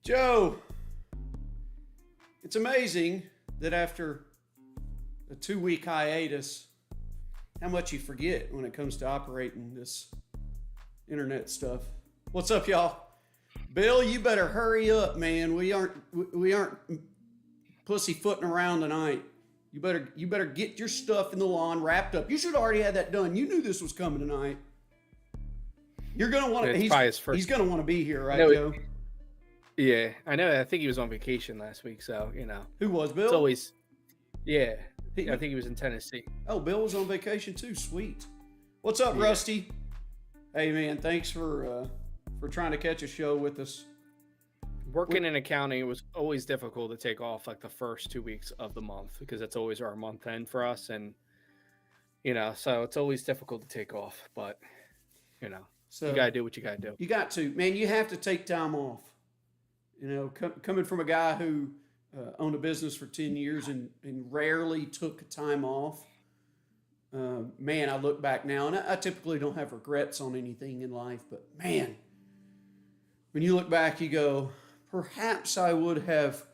Joe, it's amazing that after a 2 week hiatus, how much you forget when it comes to operating this internet stuff. What's up, y'all? Bill, you better hurry up, man. We aren't pussyfooting around tonight. You better get your stuff in the lawn wrapped up. You should have already had that done. You knew this was coming tonight. You're gonna want to. It's probably his first. He's gonna want to be here, right, No, Joe? yeah, I know. I think he was on vacation last week, so Who was it's Bill? always. Yeah, He- I think he was in Tennessee. Oh, Bill was on vacation too. Sweet. What's up, Yeah. Rusty? Hey, man. Thanks for trying to catch a show with us. Working in accounting, it was always difficult to take off like the first 2 weeks of the month because that's always our month end for us, and so it's always difficult to take off. But So you gotta do what you gotta do. you got to, man. You have to take time off. Coming from a guy who owned a business for 10 years and rarely took time off. Man, I look back now, and I typically don't have regrets on anything in life, but man, when you look back, you go, perhaps I would have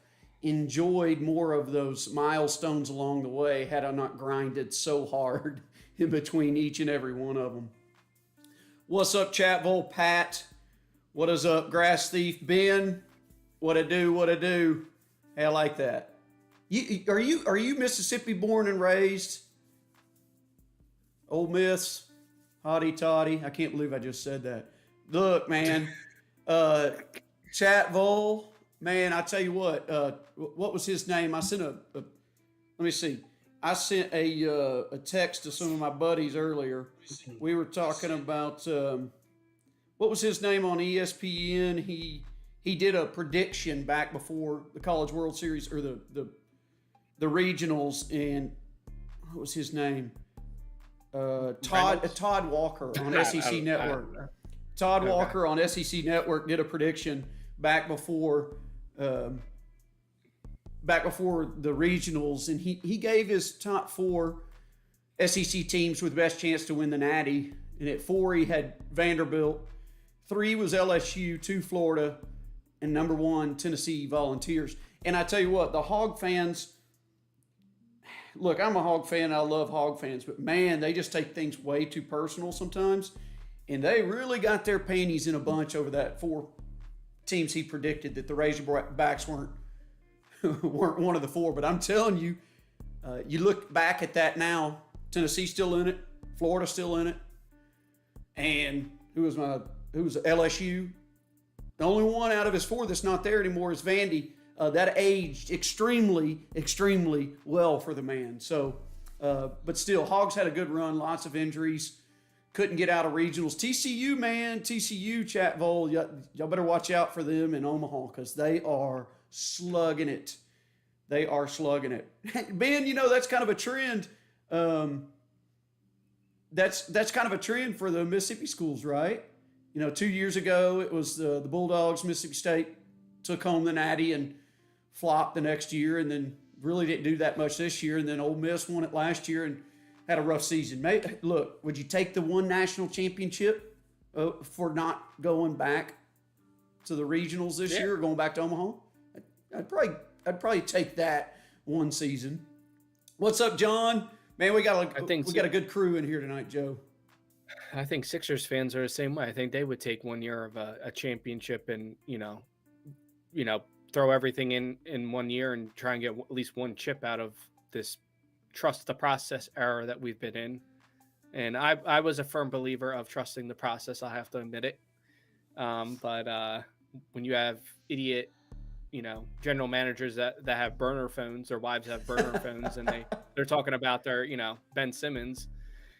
enjoyed more of those milestones along the way had I not grinded so hard in between each and every one of them. What's up, Chatville? Pat? What is up, Grass Thief? Ben? What I do? What I do? Hey, I like that. Are you Mississippi born and raised? Ole Miss, hotty toddy. I can't believe I just said that. Look, man, Chatville, man. I tell you what was his name? I sent let me see. I sent a text to some of my buddies earlier. We were talking about what was his name on ESPN. He did a prediction back before the College World Series or the regionals, and what was his name? Todd Walker on SEC Network. Todd Walker on SEC Network did a prediction back before the regionals, and he gave his top four SEC teams with best chance to win the Natty. And at 4, he had Vanderbilt. 3 was LSU, 2 Florida, and number 1 Tennessee Volunteers. And I tell you what, the Hog fans. Look, I'm a Hog fan. I love Hog fans, but man, they just take things way too personal sometimes, and they really got their panties in a bunch over that 4 teams he predicted that the Razorbacks weren't one of the 4. But I'm telling you, you look back at that now. Tennessee's still in it, Florida's still in it, and who was LSU? The only one out of his 4 that's not there anymore is Vandy. That aged extremely, extremely well for the man. So, but still, Hogs had a good run, lots of injuries, couldn't get out of regionals. TCU, man, Chatville, y'all better watch out for them in Omaha because they are slugging it. They are slugging it. Ben, that's kind of a trend. That's kind of a trend for the Mississippi schools, right? 2 years ago, it was the Bulldogs. Mississippi State took home the Natty and flopped the next year, and then really didn't do that much this year. And then Ole Miss won it last year and had a rough season. Look, would you take the one national championship for not going back to the regionals this year, or going back to Omaha? I'd probably take that one season. What's up, John? Man, we got a good crew in here tonight, Joe. I think Sixers fans are the same way. I think they would take 1 year of a championship and throw everything in 1 year and try and get at least one chip out of this trust the process era that we've been in. And I was a firm believer of trusting the process. I have to admit it. But when you have idiot, general managers that have burner phones, their wives have burner phones, and they're talking about their, Ben Simmons.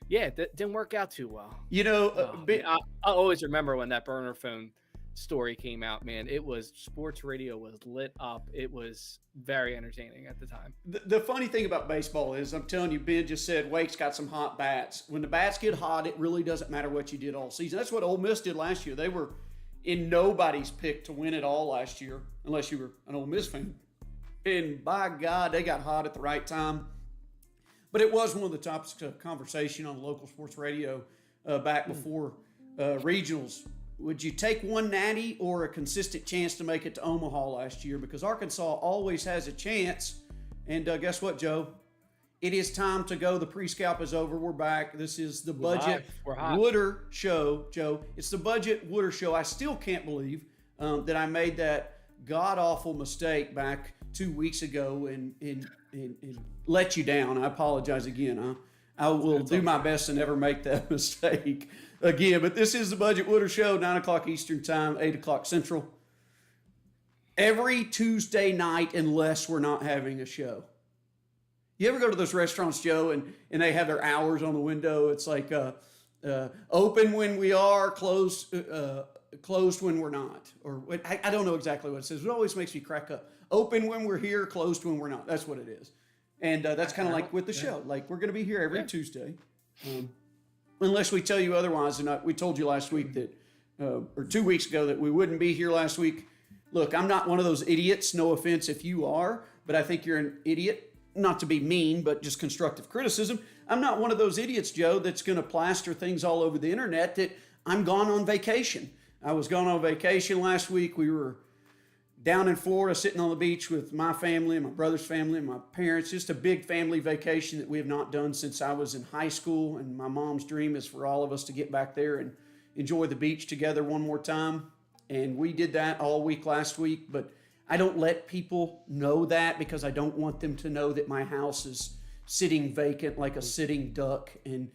Yeah, that didn't work out too well. I always remember when that burner phone story came out, man. Sports radio was lit up. It was very entertaining at the time. The funny thing about baseball is, I'm telling you, Ben just said Wake's got some hot bats. When the bats get hot, it really doesn't matter what you did all season. That's what Ole Miss did last year. They were in nobody's pick to win it all last year, unless you were an Ole Miss fan. And by God, they got hot at the right time. But it was one of the topics of conversation on local sports radio back before regionals would you take one natty or a consistent chance to make it to Omaha last year? Because Arkansas always has a chance. And guess what, Joe? It is time to go. The pre-scalp is over. We're back. This is the Budget Wooder Show, Joe. It's the Budget Wooder Show. I still can't believe that I made that god-awful mistake back 2 weeks ago and let you down. I apologize again. I will do my best to never make that mistake again. But this is the Budget Wooder Show, 9 o'clock Eastern Time, 8 o'clock Central. Every Tuesday night, unless we're not having a show. You ever go to those restaurants, Joe, and they have their hours on the window? It's like open when we are, closed when we're not. Or I don't know exactly what it says. It always makes me crack up. Open when we're here, closed when we're not. That's what it is. And that's kind of like with the show. Like, we're going to be here every Tuesday. Unless we tell you otherwise. And we told you last week that, or 2 weeks ago, that we wouldn't be here last week. Look, I'm not one of those idiots. No offense if you are. But I think you're an idiot. Not to be mean, but just constructive criticism. I'm not one of those idiots, Joe, that's going to plaster things all over the internet that I'm gone on vacation. I was gone on vacation last week. We were down in Florida sitting on the beach with my family and my brother's family and my parents. Just a big family vacation that we have not done since I was in high school. And my mom's dream is for all of us to get back there and enjoy the beach together one more time. And we did that all week last week, but I don't let people know that because I don't want them to know that my house is sitting vacant like a sitting duck. And,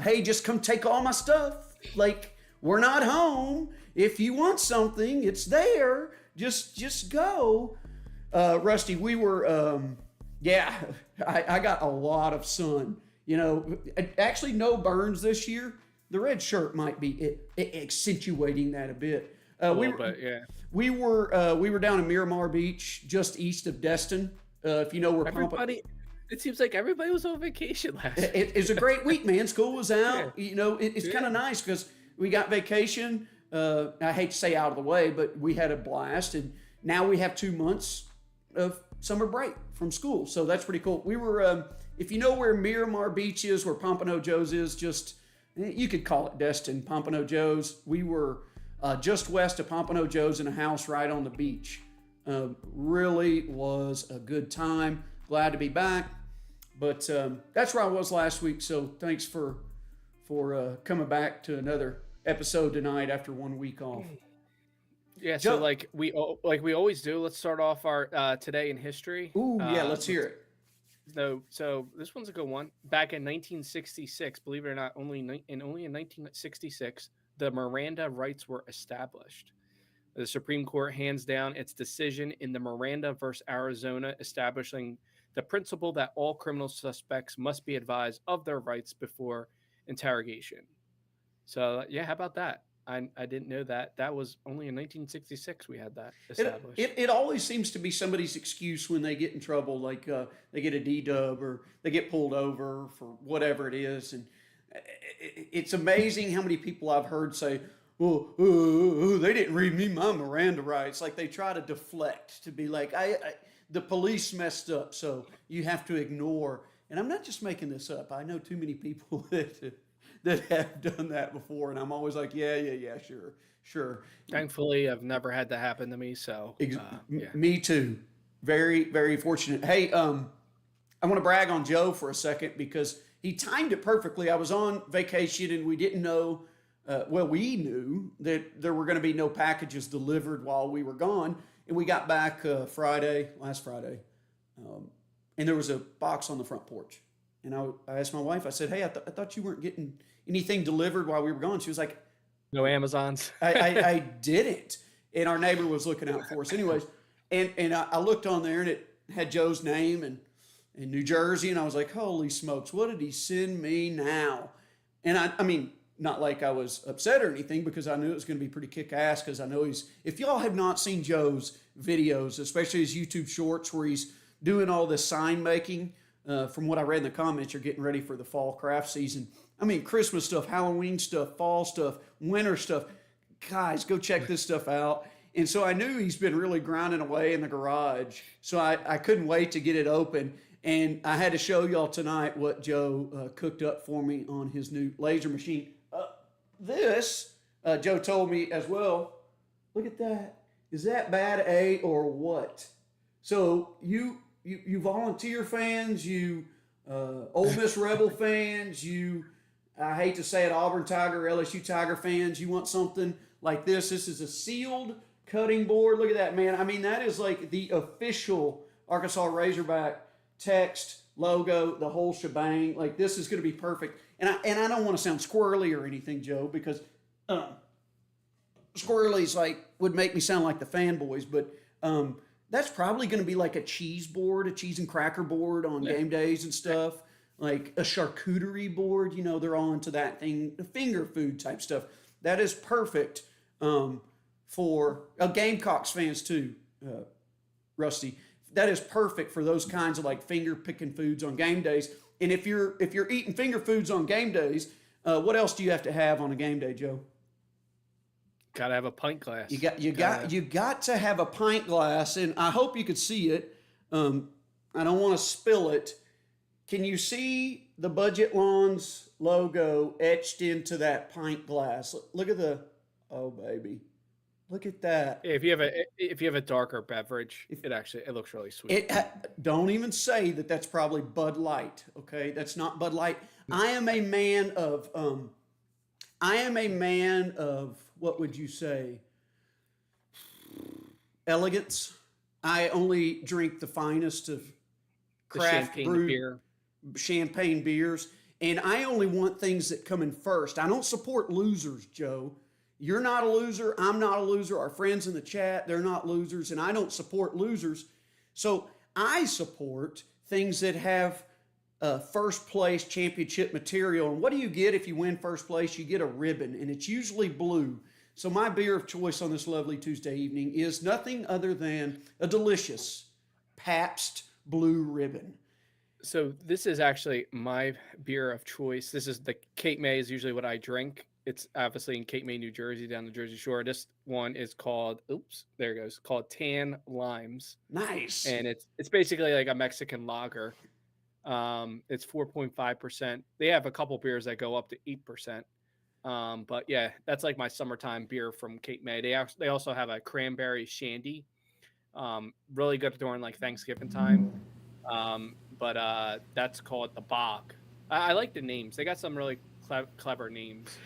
hey, just come take all my stuff. Like, we're not home. If you want something, it's there. Just go. Rusty, we were, I got a lot of sun. You know, actually no burns this year. The red shirt might be accentuating that a bit. We were down in Miramar Beach, just east of Destin. If you know where it seems like everybody was on vacation last week. It's a great week, man. School was out. Yeah. You know, it's kind of nice because we got vacation. I hate to say out of the way, but we had a blast, and now we have 2 months of summer break from school, so that's pretty cool. We were, if you know where Miramar Beach is, where Pompano Joe's is, just you could call it Destin, Pompano Joe's. We were just west of Pompano Joe's in a house right on the beach. Really was a good time. Glad to be back. But that's where I was last week. So thanks for coming back to another episode tonight after 1 week off. Yeah. So like we always do. Let's start off our today in history. Ooh, yeah. Let's hear it. So this one's a good one. Back in 1966, believe it or not, only in 1966. The Miranda rights were established. The Supreme Court hands down its decision in the Miranda versus Arizona, establishing the principle that all criminal suspects must be advised of their rights before interrogation. So, yeah, how about that? I didn't know that. That was only in 1966 we had that established. It always seems to be somebody's excuse when they get in trouble, like they get a D-dub or they get pulled over for whatever it is. And it's amazing how many people I've heard say, well, they didn't read me my Miranda rights. Like they try to deflect to be like, the police messed up, so you have to ignore. And I'm not just making this up. I know too many people that have done that before, and I'm always like, yeah, sure. Thankfully, I've never had that happen to me, so yeah. Me too. Very, very fortunate. Hey, I want to brag on Joe for a second because he timed it perfectly. I was on vacation and we didn't know, we knew that there were going to be no packages delivered while we were gone. And we got back last Friday, and there was a box on the front porch. And I asked my wife, I said, hey, I thought you weren't getting anything delivered while we were gone. She was like, no Amazons. I didn't. And our neighbor was looking out for us. Anyways, and I looked on there and it had Joe's name and in New Jersey, and I was like, holy smokes, what did he send me now? And I mean, not like I was upset or anything because I knew it was going to be pretty kick-ass because I know if y'all have not seen Joe's videos, especially his YouTube shorts where he's doing all this sign making, from what I read in the comments, you're getting ready for the fall craft season. I mean, Christmas stuff, Halloween stuff, fall stuff, winter stuff. Guys, go check this stuff out. And so I knew he's been really grinding away in the garage. So I couldn't wait to get it open. And I had to show y'all tonight what Joe cooked up for me on his new laser machine. This Joe told me as well. Look at that. Is that bad A or what? So you volunteer fans, you Ole Miss Rebel fans, you I hate to say it, Auburn Tiger, LSU Tiger fans, you want something like this. This is a sealed cutting board. Look at that, man. I mean, that is like the official Arkansas Razorback text, logo, the whole shebang. Like, this is going to be perfect. And I don't want to sound squirrely or anything, Joe, because squirrelies like would make me sound like the fanboys, but that's probably going to be like a cheese board, a cheese and cracker board on game days and stuff. Like a charcuterie board, you know, they're all into that thing, the finger food type stuff. That is perfect for Gamecocks fans too, Rusty. That is perfect for those kinds of like finger picking foods on game days. And if you're eating finger foods on game days, what else do you have to have on a game day, Joe? Gotta have a pint glass. You got to have a pint glass, and I hope you could see it. I don't want to spill it. Can you see the Budget Lawns logo etched into that pint glass? Look at oh baby, look at that. If you have a darker beverage, it looks really sweet. Don't even say that. That's probably Bud Light. Okay, that's not Bud Light. I am a man of what would you say? Elegance. I only drink the finest of craft brew champagne beers, and I only want things that come in first. I don't support losers, Joe. You're not a loser. I'm not a loser. Our friends in the chat, they're not losers, and I don't support losers. So I support things that have first place championship material. And what do you get if you win first place? You get a ribbon, and it's usually blue. So my beer of choice on this lovely Tuesday evening is nothing other than a delicious Pabst Blue Ribbon. So this is actually my beer of choice. This is the Cape May is usually what I drink. It's obviously in Cape May, New Jersey, down the Jersey Shore. This one is called, there it goes, called Tan Limes. Nice. And it's basically like a Mexican lager. It's 4.5%. They have a couple beers that go up to 8%. But yeah, that's like my summertime beer from Cape May. They also have a cranberry shandy. Really good during like Thanksgiving time. But that's called the Bach. I like the names. They got some really clever names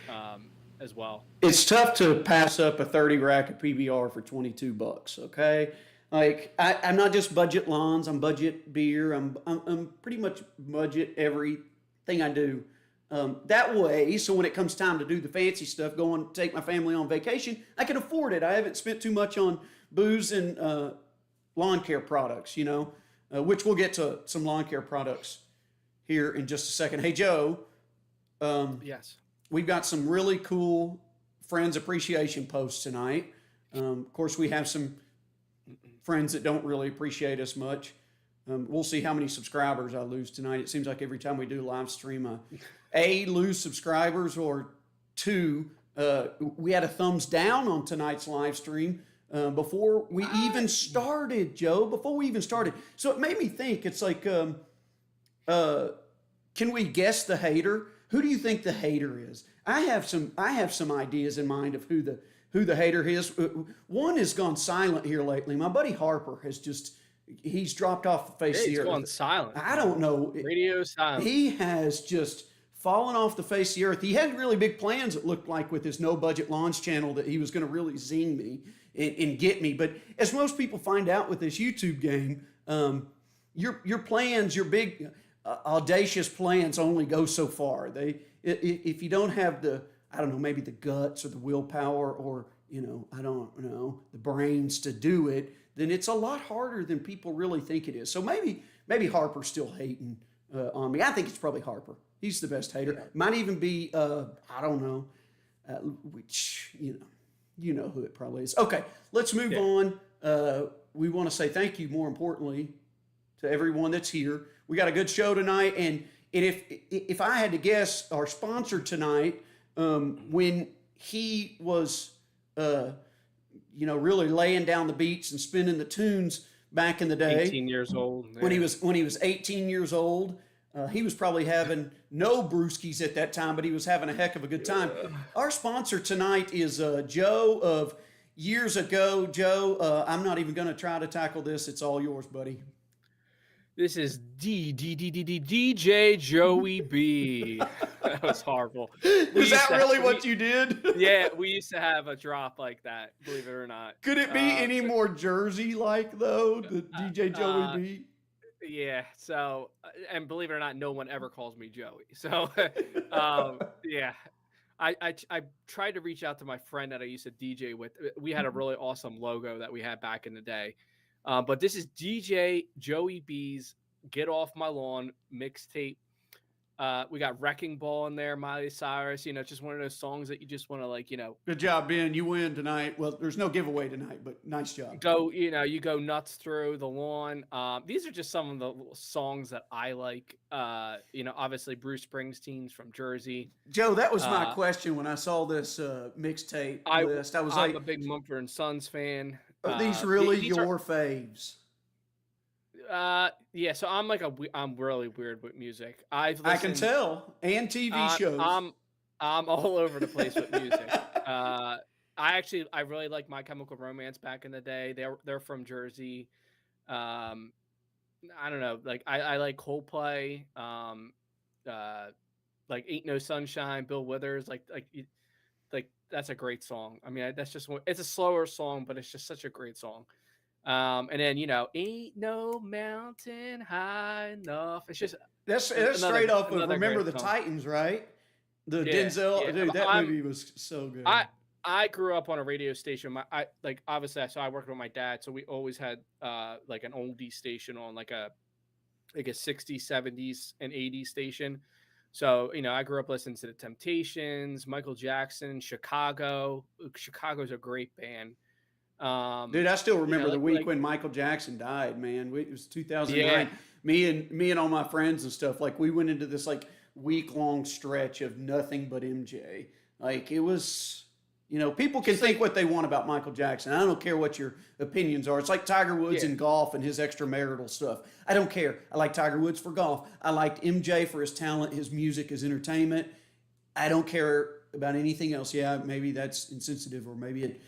as well. It's tough to pass up a 30 rack of PBR for $22. Okay, like I'm not just Budget Lawns. I'm budget beer. I'm pretty much budget everything I do. That way, so when it comes time to do the fancy stuff, go and take my family on vacation, I can afford it. I haven't spent too much on booze and lawn care products, you know. Which we'll get to some lawn care products here in just a second. Hey, Joe. Yes. We've got some really cool friends appreciation posts tonight. Of course, we have some friends that don't really appreciate us much. We'll see how many subscribers I lose tonight. It seems like every time we do live stream, I lose subscribers, or two. We had a thumbs down on tonight's live stream. Before we even started, Joe, before we even started. So it made me think, it's like, can we guess the hater? Who do you think the hater is? I have some ideas in mind of who the hater is. One has gone silent here lately. My buddy Harper he's dropped off the face of the earth. He's gone silent. I don't know. Radio silent. He has just fallen off the face of the earth. He had really big plans, it looked like, with his No Budget Lawns channel, that he was going to really zing me and get me. But as most people find out with this YouTube game, your plans, your big audacious plans only go so far. If you don't have maybe the guts or the willpower, or, I don't know, the brains to do it, then it's a lot harder than people really think it is. So maybe Harper's still hating on me. I think it's probably Harper. He's the best hater. Yeah. Might even be, I don't know, which, you know who it probably is. Okay, let's move on. We want to say thank you, more importantly, to everyone that's here. We got a good show tonight, and if I had to guess, our sponsor tonight, when he was, really laying down the beats and spinning the tunes back in the day, 18 years old, when he was 18 years old, He was probably having no brewskis at that time, but he was having a heck of a good time. Our sponsor tonight is Joe of years ago. Joe, I'm not even going to try to tackle this. It's all yours, buddy. This is DJ Joey B. That was horrible. Is that really what you did? Yeah, we used to have a drop like that, believe it or not. Could it be any more Jersey-like, though, the DJ Joey B? Yeah, so, and believe it or not, no one ever calls me Joey. So, yeah. I tried to reach out to my friend that I used to DJ with. We had a really awesome logo that we had back in the day. But this is DJ Joey B's Get Off My Lawn mixtape. We got Wrecking Ball in there, Miley Cyrus, just one of those songs that you just want to like, Good job, Ben. You win tonight. Well, there's no giveaway tonight, but nice job. You go nuts through the lawn. These are just some of the songs that I like. Obviously Bruce Springsteen's from Jersey. Joe, that was my question when I saw this mixtape list. I'm a big Mumford & Sons fan. Are these really your faves? Yeah, so I'm really weird with music. I can tell, and TV shows. I'm all over the place with music. I really like My Chemical Romance back in the day. They're from Jersey. I don't know, like I like Coldplay. Like Ain't No Sunshine, Bill Withers. Like that's a great song. I mean, it's a slower song, but it's just such a great song. And then Ain't No Mountain High Enough. It's just that's straight off of Remember the Titans, right? The Denzel, dude, that movie was so good. I grew up on a radio station. Obviously, I worked with my dad, so we always had like an oldie station on like a 60s, 70s, and 80s station. So, I grew up listening to the Temptations, Michael Jackson, Chicago. Chicago's a great band. Dude, I still remember the week when Michael Jackson died, man. It was 2009. Yeah. Me and all my friends and stuff, like we went into this like week-long stretch of nothing but MJ. Like it was, people can think what they want about Michael Jackson. I don't care what your opinions are. It's like Tiger Woods in golf and his extramarital stuff. I don't care. I like Tiger Woods for golf. I liked MJ for his talent, his music, his entertainment. I don't care about anything else. Yeah, maybe that's insensitive, or maybe it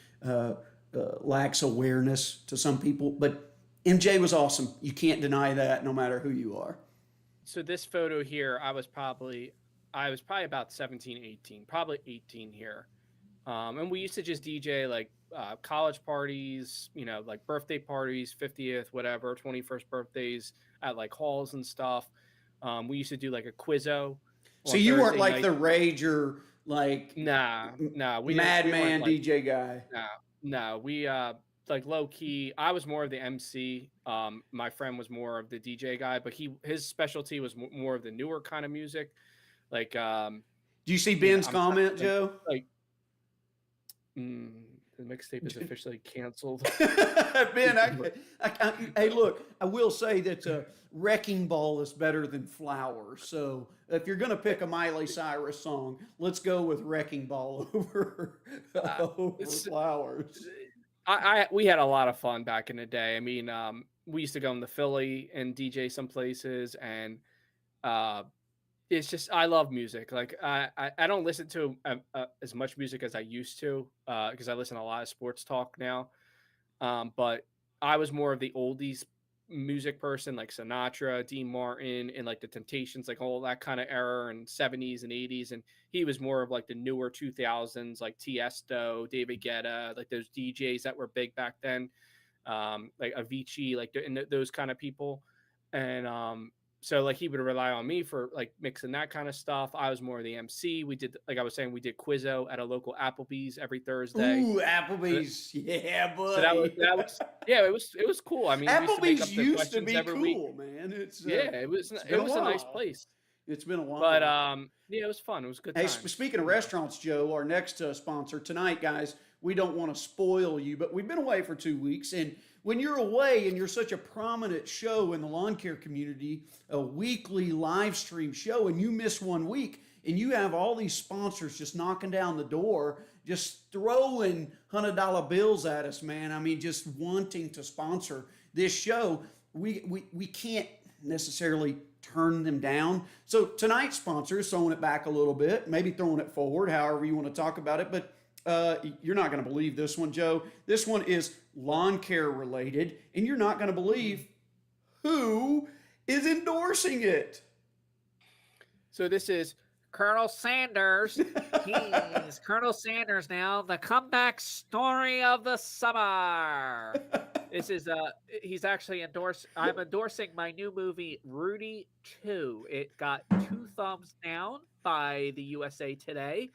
lacks awareness to some people. But MJ was awesome. You can't deny that, no matter who you are. So this photo here, I was probably about 17, 18, probably 18 here. And we used to just DJ like college parties, like birthday parties, 50th, whatever, 21st birthdays at like halls and stuff. We used to do like a quizzo. So you weren't like the rager, like we madman DJ guy. No, we like low key. I was more of the MC. My friend was more of the DJ guy, but his specialty was more of the newer kind of music. Like, do you see Ben's comment, Joe? Like, the mixtape is officially canceled. Ben, hey, look, I will say that Wrecking Ball is better than Flowers. So if you're going to pick a Miley Cyrus song, let's go with Wrecking Ball over Flowers. We had a lot of fun back in the day. I mean, we used to go into Philly and DJ some places, and it's just, I love music. Like I don't listen to as much music as I used to because I listen to a lot of sports talk now. But I was more of the oldies music person, like Sinatra, Dean Martin, and like the Temptations, like all that kind of era, and 70s and 80s. And he was more of like the newer 2000s, like Tiesto, David Guetta, like those DJs that were big back then, like Avicii, like those kind of people. And so like he would rely on me for like mixing that kind of stuff. I was more of the MC. We did, like I was saying, we did Quizzo at a local Applebee's every Thursday. Ooh, Applebee's, yeah, buddy. So that was yeah, it was cool. I mean, Applebee's used to be cool, man. It was a nice place. It's been a while, but yeah, it was fun. It was a good time. Hey, speaking of restaurants, Joe, our next sponsor tonight, guys. We don't want to spoil you, but we've been away for 2 weeks, and when you're away and you're such a prominent show in the lawn care community, a weekly live stream show, and you miss 1 week, and you have all these sponsors just knocking down the door, just throwing $100 bills at us, man. I mean, just wanting to sponsor this show. We can't necessarily turn them down. So tonight's sponsor is throwing it back a little bit, maybe throwing it forward, however you want to talk about it. But you're not going to believe this one, Joe. This one is lawn care related, and you're not going to believe who is endorsing it. So this is Colonel Sanders. He's Colonel Sanders now, the comeback story of the summer. This is he's actually I'm endorsing my new movie Rudy 2. It got 2 thumbs down by the USA Today.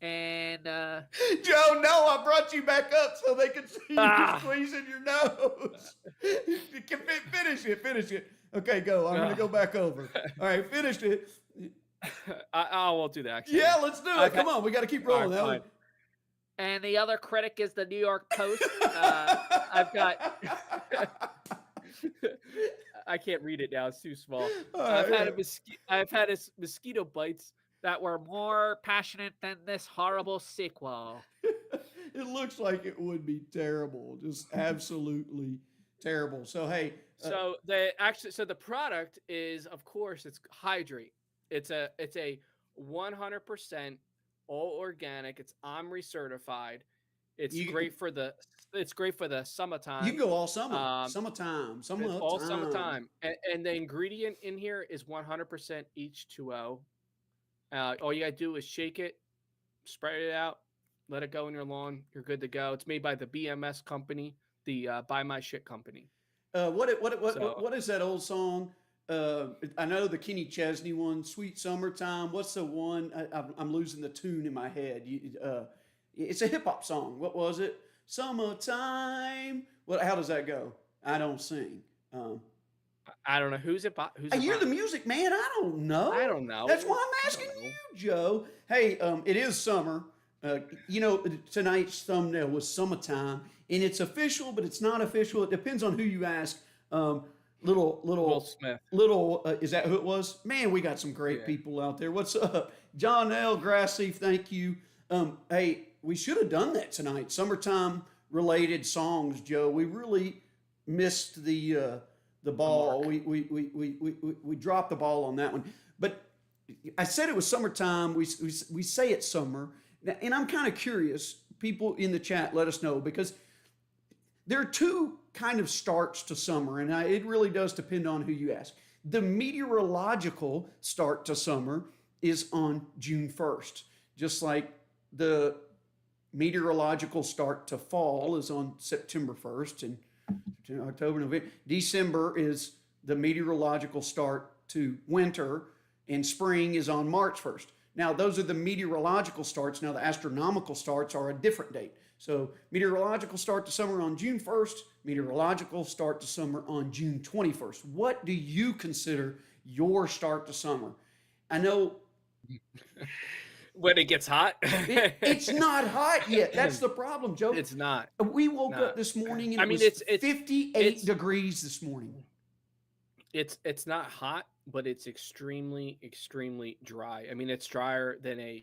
And Joe, no, I brought you back up so they can see you squeezing your nose. Finish it. Okay, go. I'm gonna go back over. All right, finish it. I won't do that. Actually. Yeah, let's do it. Come on, we got to keep rolling. Right, and the other critic is the New York Post. I've got. I can't read it now; it's too small. Right, I've had mosquito bites that were more passionate than this horrible sequel. It looks like it would be terrible, just absolutely terrible. So hey, so the product is, of course, it's Hydrate. It's a 100% all organic. It's OMRI certified. It's great for the summertime. You can go all summer, summertime. All summertime. And the ingredient in here is 100% H2O. All you gotta do is shake it, spread it out, let it go in your lawn. You're good to go. It's made by the BMS company, the Buy My Shit company. What is that old song? I know the Kenny Chesney one, "Sweet Summertime." What's the one? I'm losing the tune in my head. It's a hip hop song. What was it? Summertime. How does that go? I don't sing. I don't know who's it. You're the music man. I don't know. I don't know. That's why I'm asking you, Joe. Hey, it is summer. Tonight's thumbnail was summertime, and it's official, but it's not official. It depends on who you ask. Little Will Smith. Is that who it was? Man, we got some great people out there. What's up? John L. Grassy, thank you. Hey, we should have done that tonight. Summertime related songs, Joe. We really missed the ball. We dropped the ball on that one. But I said it was summertime. We say it's summer. And I'm kind of curious. People in the chat, let us know, because there are two kind of starts to summer, and it really does depend on who you ask. The meteorological start to summer is on June 1st, just like the meteorological start to fall is on September 1st, and October, November. December is the meteorological start to winter, and spring is on March 1st. Now, those are the meteorological starts. Now, the astronomical starts are a different date. So meteorological start to summer on June 1st, meteorological start to summer on June 21st. What do you consider your start to summer? I know when it gets hot. It's not hot yet. That's the problem, Joe. It's not. We woke up this morning and it's 58 degrees this morning. It's not hot, but it's extremely, extremely dry. I mean, it's drier than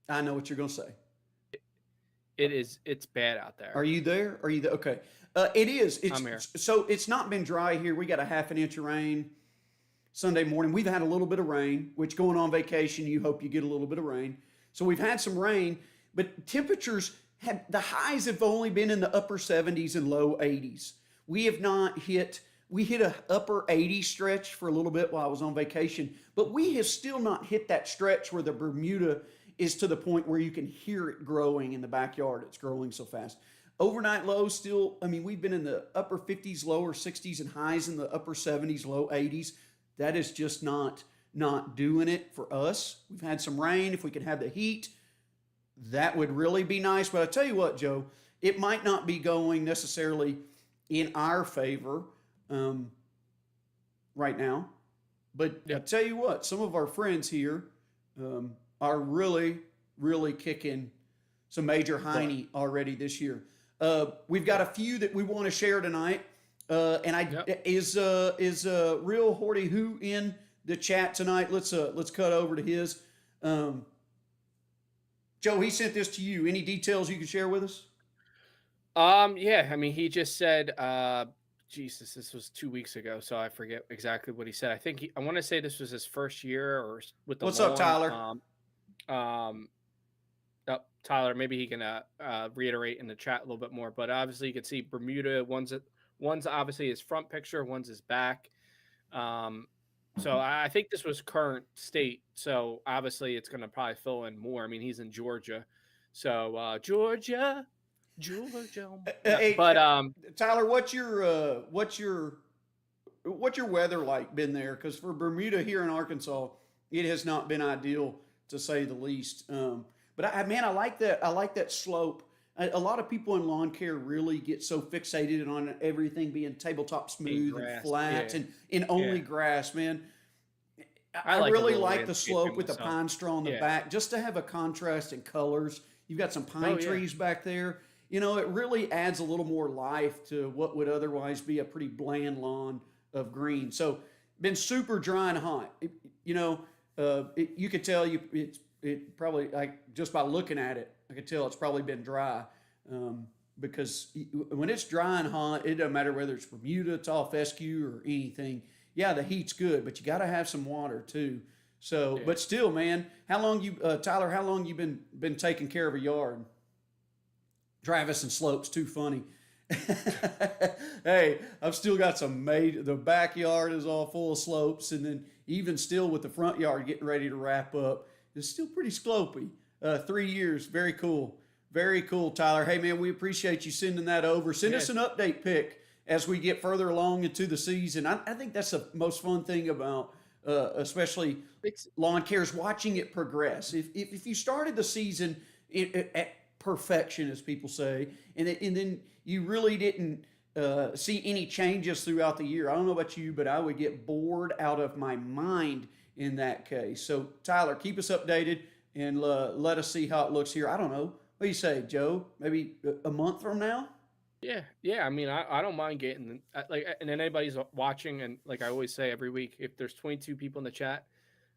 I know what you're going to say. It's bad out there. Are you there? Okay. It is. I'm here. So it's not been dry here. We got a half an inch of rain Sunday morning. We've had a little bit of rain, which going on vacation, you hope you get a little bit of rain. So we've had some rain, but temperatures the highs have only been in the upper 70s and low 80s. We have not hit, we hit a upper 80 stretch for a little bit while I was on vacation, but we have still not hit that stretch where the Bermuda is to the point where you can hear it growing in the backyard. It's growing so fast. Overnight lows still, I mean, we've been in the upper 50s, lower 60s, and highs in the upper 70s, low 80s. That is just not doing it for us. We've had some rain. If we could have the heat, that would really be nice. But I tell you what, Joe, it might not be going necessarily in our favor right now. But I tell you what, some of our friends here are really, really kicking some major hiney already this year. We've got a few that we want to share tonight. Is Real Horty Who in the chat tonight? Let's cut over to his. Joe, he sent this to you. Any details you can share with us? Yeah, I mean, he just said Jesus, this was 2 weeks ago, so I forget exactly what he said. I want to say this was his first year or with the What's up, lawn. Tyler? Um, Tyler, maybe he can reiterate in the chat a little bit more. But obviously, you can see Bermuda. One's obviously his front picture, one's his back. So I think this was current state. So obviously, it's going to probably fill in more. I mean, he's in Georgia, so Georgia. Hey, But Tyler, what's your weather like been there? Because for Bermuda here in Arkansas, it has not been ideal to say the least. But I like that. I like that slope. A lot of people in lawn care really get so fixated on everything being tabletop smooth and grass, flat yeah. and only Yeah. grass, man. I I like a really little like the landscaping slope with the myself. pine straw on the Yeah. back, just to have a contrast in colors. You've got some pine Oh, yeah. trees back there. You know, it really adds a little more life to what would otherwise be a pretty bland lawn of green. So, been super dry and hot. You could tell it probably, like, just by looking at it, I could tell it's probably been dry. Because when it's dry and hot, it doesn't matter whether it's Bermuda, tall fescue, or anything. Yeah, the heat's good, but you got to have some water too. So, Yeah. but still, man, Tyler? How long you been taking care of a yard? Travis and Slopes, too funny. Hey, I've still got some made. The backyard is all full of slopes, and then even still with the front yard getting ready to wrap up, it's still pretty slopey. 3 years, very cool, very cool, Tyler. Hey, man, we appreciate you sending that over. Send us Yeah. an update pic as we get further along into the season. I think that's the most fun thing about, especially It's lawn care, is watching it progress. If you started the season at perfection, as people say, and then you really didn't see any changes throughout the year, I don't know about you, but I would get bored out of my mind in that case. So, Tyler, keep us updated and let us see how it looks here. I don't know. What do you say, Joe? Maybe a month from now? yeah. I mean, I don't mind getting like, and then anybody's watching, and like I always say every week, if there's 22 people in the chat,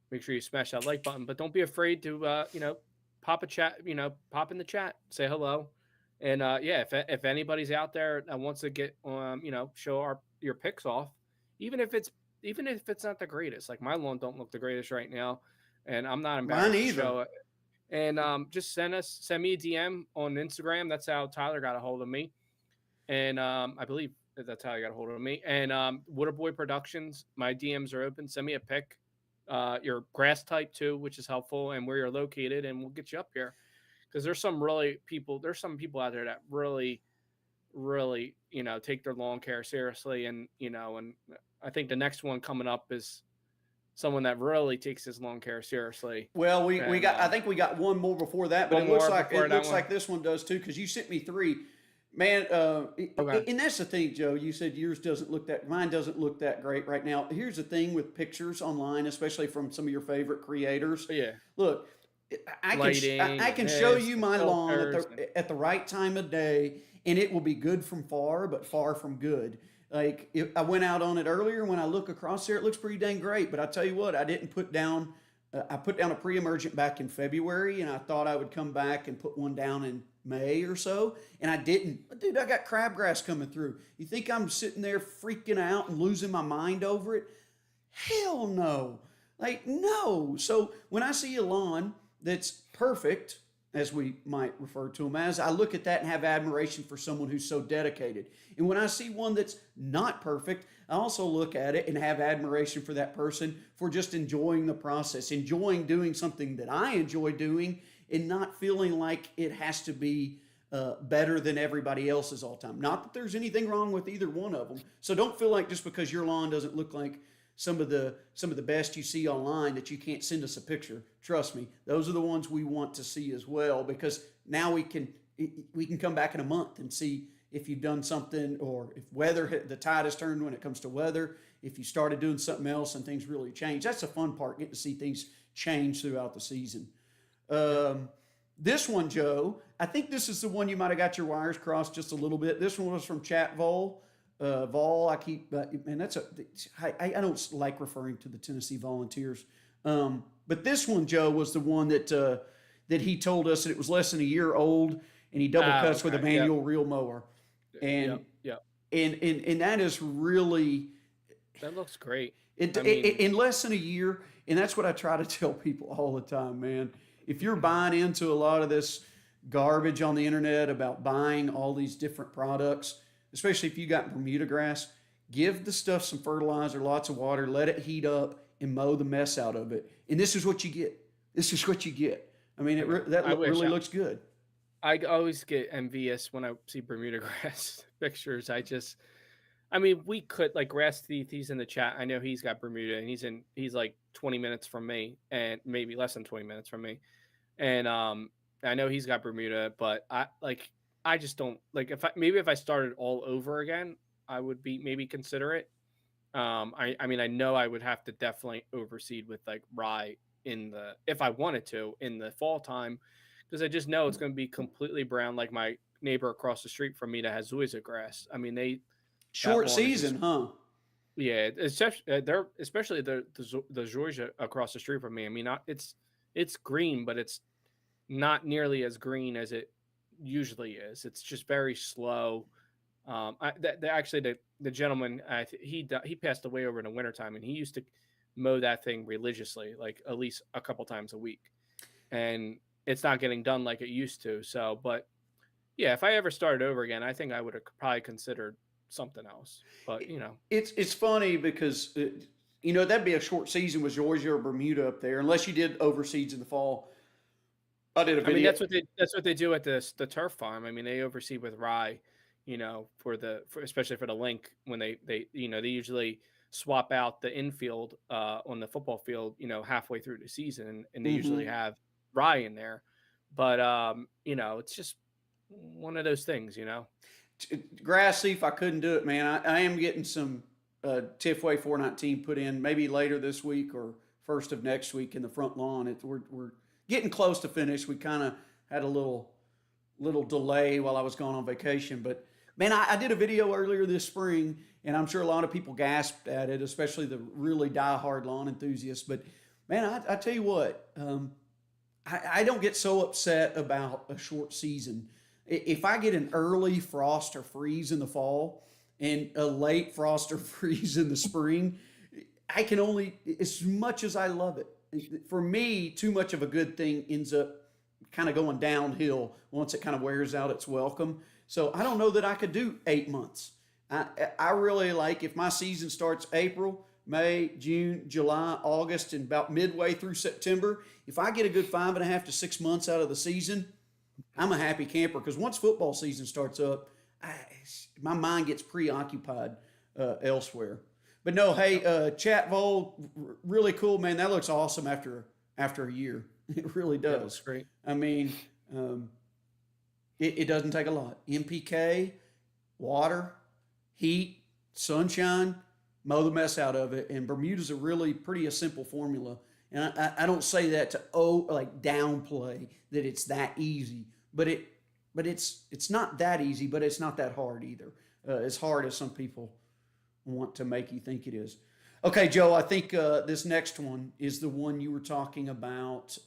make sure you smash that like button. But don't be afraid to pop a chat, pop in the chat, say hello, and yeah, if anybody's out there that wants to get show your picks off, even if it's not the greatest. Like, my lawn don't look the greatest right now, and I'm not Mine embarrassed to either. show it. And just send me a DM on Instagram. That's how Tyler got a hold of me. And I believe that's how I got a hold of me. And Waterboy Productions, my DMs are open. Send me a pic, your grass type too, which is helpful, and where you're located, and we'll get you up here. Because there's some people out there that really, really, take their lawn care seriously, and and I think the next one coming up is someone that really takes his lawn care seriously. Well, we And, got. I think we got one more before that, but one it looks more like before that one. this one does too, because you sent me 3. Man, Okay. and that's the thing, Joe. You said mine doesn't look that great right now. Here's the thing with pictures online, especially from some of your favorite creators. But yeah, Look, I lighting, can show this, you the my lawn filters, at the right time of day, and it will be good from far, but far from good. Like, if I went out on it earlier, when I look across there, it looks pretty dang great. But I tell you what, I didn't put down. I put down a pre-emergent back in February, and I thought I would come back and put one down in May or so, and I didn't. But dude, I got crabgrass coming through. You think I'm sitting there freaking out and losing my mind over it? Hell no. Like, no. So when I see a lawn that's perfect, as we might refer to them as, I look at that and have admiration for someone who's so dedicated. And when I see one that's not perfect, I also look at it and have admiration for that person for just enjoying the process, enjoying doing something that I enjoy doing, and not feeling like it has to be better than everybody else's all the time. Not that there's anything wrong with either one of them. So don't feel like just because your lawn doesn't look like some of the best you see online that you can't send us a picture. Trust me, those are the ones we want to see as well, because now we can come back in a month and see if you've done something, or if the tide has turned when it comes to weather, if you started doing something else and things really change. That's the fun part, getting to see things change throughout the season. This one, Joe, I think this is the one you might have got your wires crossed just a little bit. This one was from Chat Vol. Vol, I don't like referring to the Tennessee Volunteers. But this one, Joe, was the one that he told us that it was less than a year old, and he double cuts with a manual reel mower. And yep. and that is really That looks great. in less than a year. And that's what I try to tell people all the time, man. If you're buying into a lot of this garbage on the internet about buying all these different products, especially if you got Bermuda grass, give the stuff some fertilizer, lots of water, let it heat up, and mow the mess out of it. And this is what you get. This is what you get. I mean, really looks good. I always get envious when I see Bermuda grass pictures. I mean, we could like Grass Thief. He's in the chat. I know he's got Bermuda, and he's like 20 minutes from me, and maybe less than 20 minutes from me. And I know he's got Bermuda, but I just don't like if I started all over again, I would maybe consider it. I mean, I know I would have to definitely overseed with like rye if I wanted to in the fall time, because I just know it's going to be completely brown, like my neighbor across the street from me that has Zuiza grass. I mean, short season, huh? Yeah, especially the Georgia across the street from me. I mean, it's green, but it's not nearly as green as it usually is. It's just very slow. Actually, the gentleman, he passed away over in the wintertime, and he used to mow that thing religiously, like at least a couple times a week, and it's not getting done like it used to. So, but yeah, if I ever started over again, I think I would have probably considered something else. But it's funny because that'd be a short season with Georgia or Bermuda up there, unless you did overseeds in the fall. I did a video. I mean, that's what they do at the turf farm. I mean, they overseed with rye, especially for the link, when they usually swap out the infield on the football field, halfway through the season, and they usually have rye in there. But it's just one of those things, Grass Thief, I couldn't do it, man. I am getting some Tifway 419 put in maybe later this week or first of next week in the front lawn. We're getting close to finish. We kind of had a little delay while I was gone on vacation, but man, I did a video earlier this spring, and I'm sure a lot of people gasped at it, especially the really diehard lawn enthusiasts. But man, I tell you what, I don't get so upset about a short season. If I get an early frost or freeze in the fall and a late frost or freeze in the spring, I can only, as much as I love it, for me, too much of a good thing ends up kind of going downhill once it kind of wears out its welcome. So I don't know that I could do 8 months. I really like, if my season starts April, May, June, July, August, and about midway through September, if I get a good 5.5 to 6 months out of the season, I'm a happy camper, because once football season starts up, my mind gets preoccupied elsewhere. But no, hey, Chat Vol, really cool, man. That looks awesome after a year. It really does. That was great. I mean, it doesn't take a lot. NPK, water, heat, sunshine, mow the mess out of it. And Bermuda's a simple formula. And I don't say that to downplay that it's that easy, but it's not that easy, but it's not that hard either. As hard as some people want to make you think it is. Okay, Joe, I think this next one is the one you were talking about.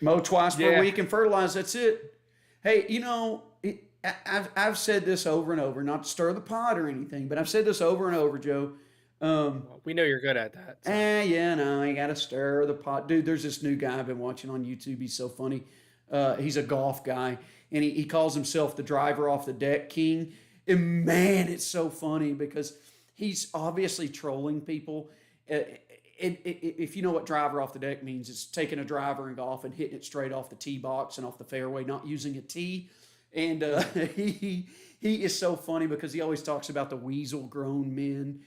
Mow twice per week and fertilize. That's it. Hey, I've said this over and over, not to stir the pot or anything, but I've said this over and over, Joe. We know you're good at that. So. You got to stir the pot. Dude, there's this new guy I've been watching on YouTube. He's so funny. He's a golf guy, and he calls himself the driver off the deck king. And man, it's so funny because he's obviously trolling people. If you know what driver off the deck means, it's taking a driver in golf and hitting it straight off the tee box and off the fairway, not using a tee. And he is so funny because he always talks about the weasel grown men,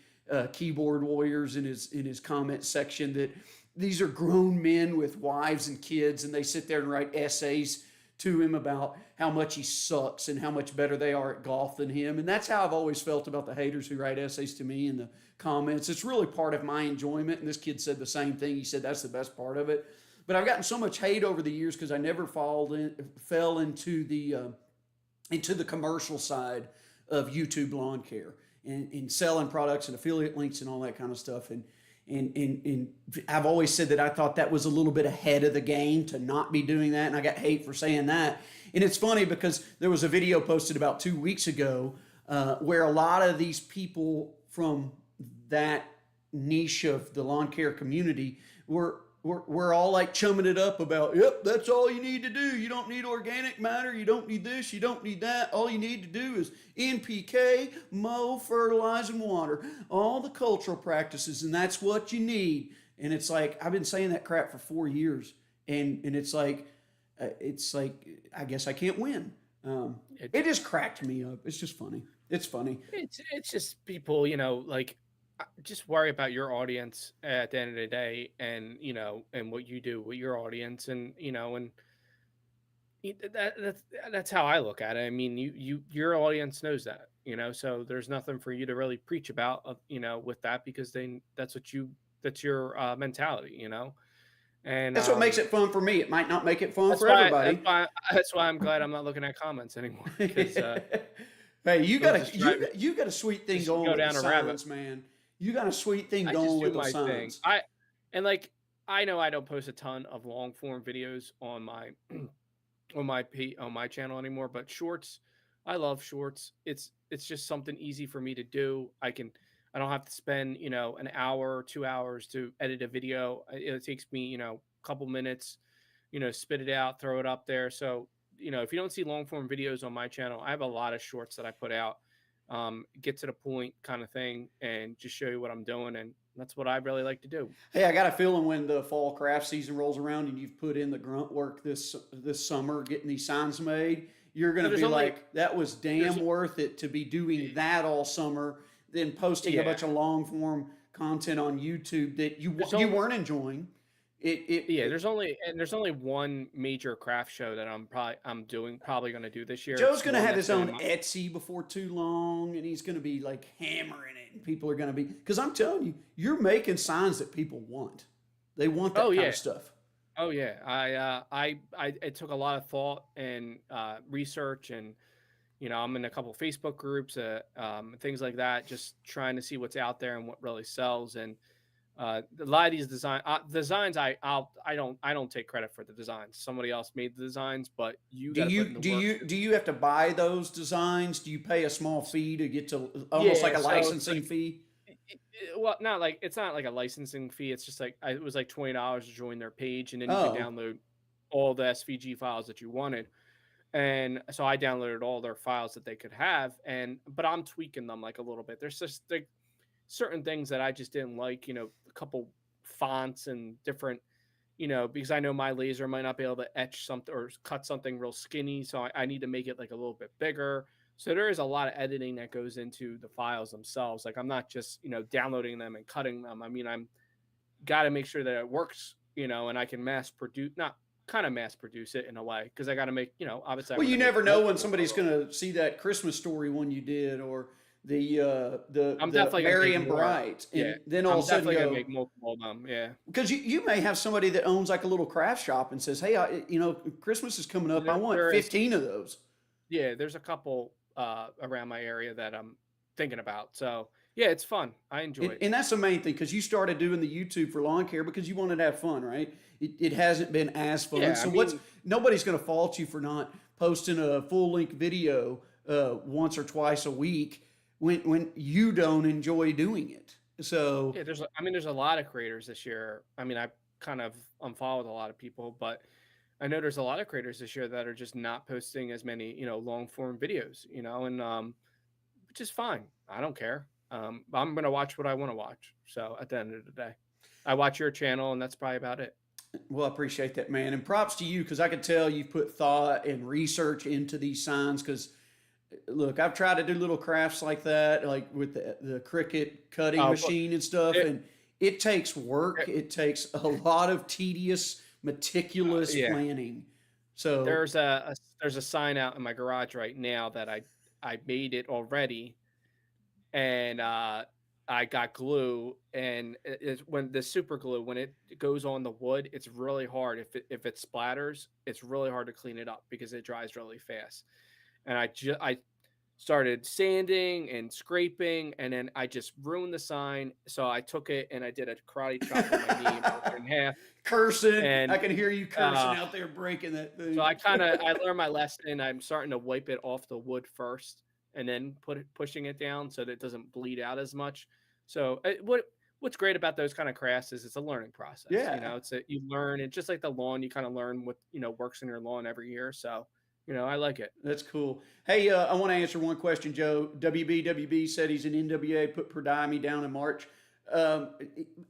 keyboard warriors in his comment section, that these are grown men with wives and kids, and they sit there and write essays to him about how much he sucks and how much better they are at golf than him. And that's how I've always felt about the haters who write essays to me in the comments. It's really part of my enjoyment. And this kid said the same thing. He said that's the best part of it. But I've gotten so much hate over the years because I never fell into the commercial side of YouTube lawn care and selling products and affiliate links and all that kind of stuff. And I've always said that I thought that was a little bit ahead of the game to not be doing that. And I got hate for saying that. And it's funny because there was a video posted about 2 weeks ago where a lot of these people from that niche of the lawn care community we're all like chumming it up about, yep, that's all you need to do. You don't need organic matter. You don't need this. You don't need that. All you need to do is NPK, mow, fertilize, and water. All the cultural practices, and that's what you need. And it's like, I've been saying that crap for 4 years. And it's like, I guess I can't win. It just cracked me up. It's just funny. It's funny. It's just people, like just worry about your audience at the end of the day, and and what you do with your audience, and and that's how I look at it. I mean, your audience knows that, so there's nothing for you to really preach about, with that, because that's your mentality, and That's what makes it fun for me. It might not make it fun for why, everybody. that's why I'm glad I'm not looking at comments anymore, because Hey, you it'll got just you got a sweet thing just going go with the down a rabbit. signs, man. You got a sweet thing I just going do with the my thing. signs. I know I don't post a ton of long form videos on my on my channel anymore, but shorts, I love shorts. It's just something easy for me to do. I don't have to spend, an hour or 2 hours to edit a video. It takes me, a couple minutes, spit it out, throw it up there. So, if you don't see long form videos on my channel, I have a lot of shorts that I put out, get to the point kind of thing, and just show you what I'm doing. And that's what I really like to do. Hey, I got a feeling when the fall craft season rolls around and you've put in the grunt work this summer getting these signs made, you're going So to there's be only, like, that was there's, damn worth it to be doing that all summer, then posting a yeah, bunch of long form content on YouTube that there's you only, weren't enjoying. yeah, there's only one major craft show that I'm probably going to do this year. Joe's It's going to one have that's his been in own my, Etsy before too long, and he's going to be like hammering it, and people are going to be, because I'm telling you, you're making signs that people want. They want oh that kind yeah. of stuff. Oh yeah, it took a lot of thought and research, and I'm in a couple Facebook groups, things like that, just trying to see what's out there and what really sells. And a lot of these designs, I don't take credit for the designs. Somebody else made the designs, but you Do got to put you in the do work. you do you have to buy those designs? Do you pay a small fee to get to almost like Yeah, a so it's licensing fee? well, not like it's not like a licensing fee. It's just like it was like $20 to join their page, and then you could Oh, download all the SVG files that you wanted. And so I downloaded all their files that they could have, but I'm tweaking them like a little bit. There's just like certain things that I just didn't like, a couple fonts and different, because I know my laser might not be able to etch something or cut something real skinny, so I need to make it like a little bit bigger. So there is a lot of editing that goes into the files themselves. Like I'm not just, downloading them and cutting them. I mean, I'm got to make sure that it works, and I can mass produce, not kind of mass produce it in a way, because I got to make, obviously I well, want you to make never know when multiple somebody's going photos. to see that Christmas Story one you did, or I'm the definitely gonna Merry make and more. Bright, Yeah, and then all I'm of a sudden definitely gonna go, make multiple of them. Yeah, because you may have somebody that owns like a little craft shop and says, hey, Christmas is coming up. I want there is. 15 of those. Yeah, there's a couple around my area that I'm thinking about. So yeah, it's fun. I enjoy it. And that's the main thing, because you started doing the YouTube for lawn care because you wanted to have fun, right? It hasn't been as fun. Yeah, I So mean, nobody's going to fault you for not posting a full length video once or twice a week when you don't enjoy doing it. So yeah, there's a lot of creators this year. I mean, I kind of unfollowed a lot of people, but I know there's a lot of creators this year that are just not posting as many, long form videos, and which is fine. I don't care. I'm gonna watch what I want to watch. So at the end of the day, I watch your channel, and that's probably about it. well, I appreciate that, man, and props to you, because I could tell you've put thought and research into these signs. Because look, I've tried to do little crafts like that, like with the Cricut cutting But machine and stuff, it, and it takes work. it, It takes a lot of tedious, meticulous yeah, planning. So, there's a sign out in my garage right now that I made it already, and I got glue, and when the super glue, when it goes on the wood, it's really hard. If it splatters, it's really hard to clean it up because it dries really fast. And I started sanding and scraping, and then I just ruined the sign. So I took it and I did a karate chop on my knee and broke it in half. Cursing. And I can hear you cursing uh, out there breaking that thing. so I learned my lesson. I'm starting to wipe it off the wood first, and then pushing it down so that it doesn't bleed out as much. So what's great about those kind of crafts is it's a learning process. Yeah. You learn, and just like the lawn, you kind of learn what works in your lawn every year. So I like it. That's cool. Hey, I want to answer one question, Joe. WB said he's an NWA, put Perdime down in March. Um,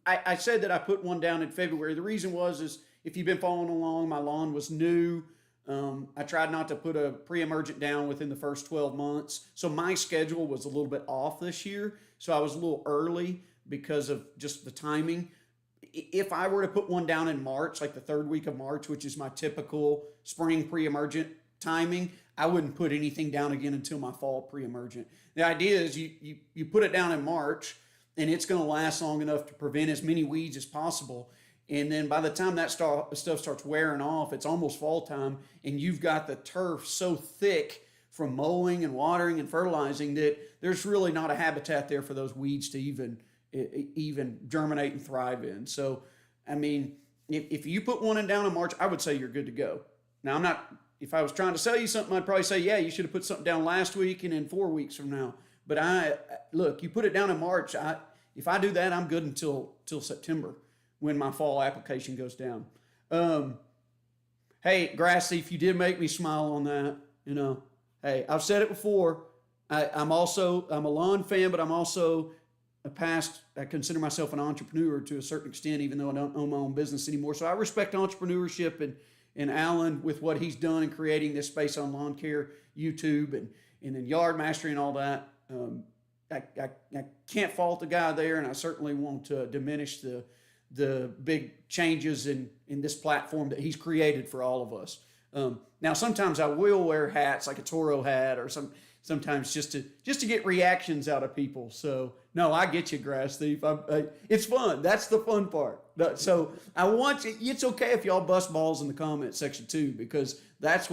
I said that I put one down in February. The reason is if you've been following along, my lawn was new. I tried not to put a pre-emergent down within the first 12 months. So my schedule was a little bit off this year. So I was a little early because of just the timing. If I were to put one down in March, like the third week of March, which is my typical spring pre-emergent timing, I wouldn't put anything down again until my fall pre-emergent. The idea is you put it down in March, and it's going to last long enough to prevent as many weeds as possible. And then by the time that stuff starts wearing off, it's almost fall time, and you've got the turf so thick from mowing and watering and fertilizing that there's really not a habitat there for those weeds to even germinate and thrive in. So, I mean, if you put one down in March, I would say you're good to go. Now, I'm not. If I was trying to sell you something, I'd probably say, yeah, you should have put something down last week and then 4 weeks from now. But look, you put it down in March. If I do that, I'm good until September when my fall application goes down. Hey, Grassy, if you did make me smile on that, hey, I've said it before. I'm a lawn fan, but I'm also I consider myself an entrepreneur to a certain extent, even though I don't own my own business anymore. So I respect entrepreneurship and Alan with what he's done in creating this Space on Lawn Care YouTube and then Yard Mastery and all that. I can't fault the guy there, and I certainly won't diminish the big changes in this platform that he's created for all of us. Now, sometimes I will wear hats like a Toro hat or sometimes just to get reactions out of people. So no, I get you, Grass Thief. It's fun. That's the fun part. So I want you. It's okay if y'all bust balls in the comment section too, because that's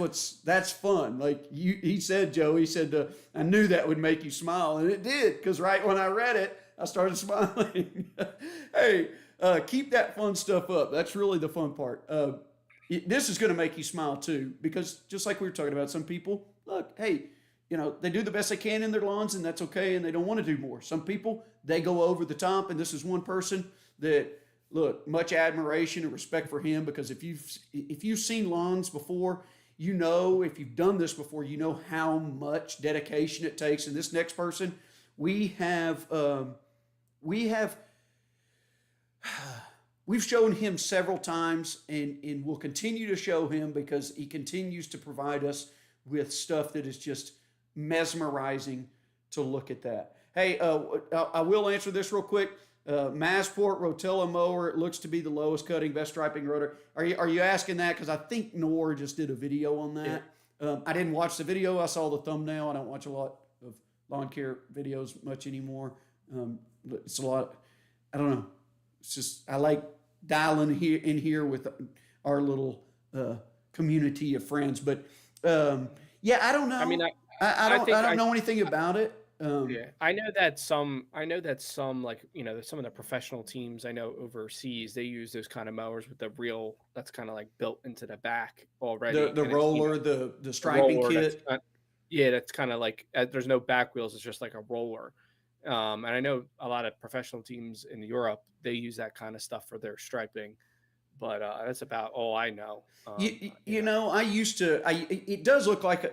fun. Like he said, Joe. He said I knew that would make you smile, and it did. Because right when I read it, I started smiling. Hey, keep that fun stuff up. That's really the fun part. This is going to make you smile too, because just like we were talking about, some people look. Hey. They do the best they can in their lawns, and that's okay, and they don't want to do more. Some people, they go over the top, and this is one person that, look, much admiration and respect for him, because if you've seen lawns before, if you've done this before, you know how much dedication it takes. And this next person, we've shown him several times, and we'll continue to show him because he continues to provide us with stuff that is just mesmerizing to look at that. Hey, I will answer this real quick. Massport Rotella mower, it looks to be the lowest cutting, best striping rotor. Are you asking that? Because I think Nor just did a video on that. Yeah. I didn't watch the video. I saw the thumbnail. I don't watch a lot of lawn care videos much anymore. It's a lot. I don't know. It's just I like dialing in here with our little community of friends. But yeah, I don't know. I mean, I don't know anything about it. Yeah, I know that some like some of the professional teams I know overseas, they use those kind of mowers with the reel that's kind of like built into the back already. The roller, the striping kit. That's kind of like there's no back wheels. It's just like a roller. And I know a lot of professional teams in Europe, they use that kind of stuff for their striping. But that's about all I know. I used to. It does look like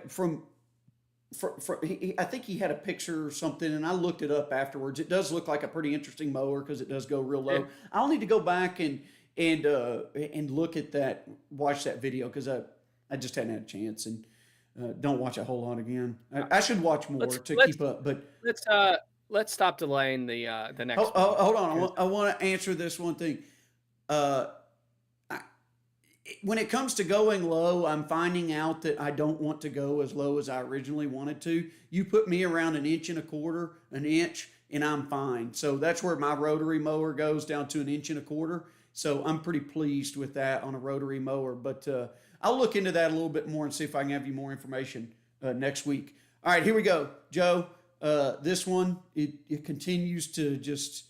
I think he had a picture or something, and I looked it up afterwards. It does look like a pretty interesting mower because it does go real low. Yeah. I'll need to go back and look at that, watch that video, because I just hadn't had a chance, and don't watch a whole lot again. I should watch more to keep up. But let's stop delaying the next. Hold on, I want to answer this one thing. When it comes to going low, I'm finding out that I don't want to go as low as I originally wanted to. You put me around 1.25 inches, and I'm fine. So that's where my rotary mower goes, down to 1.25 inches. So I'm pretty pleased with that on a rotary mower. But I'll look into that a little bit more and see if I can have you more information next week. All right, here we go, Joe. This one, it continues to just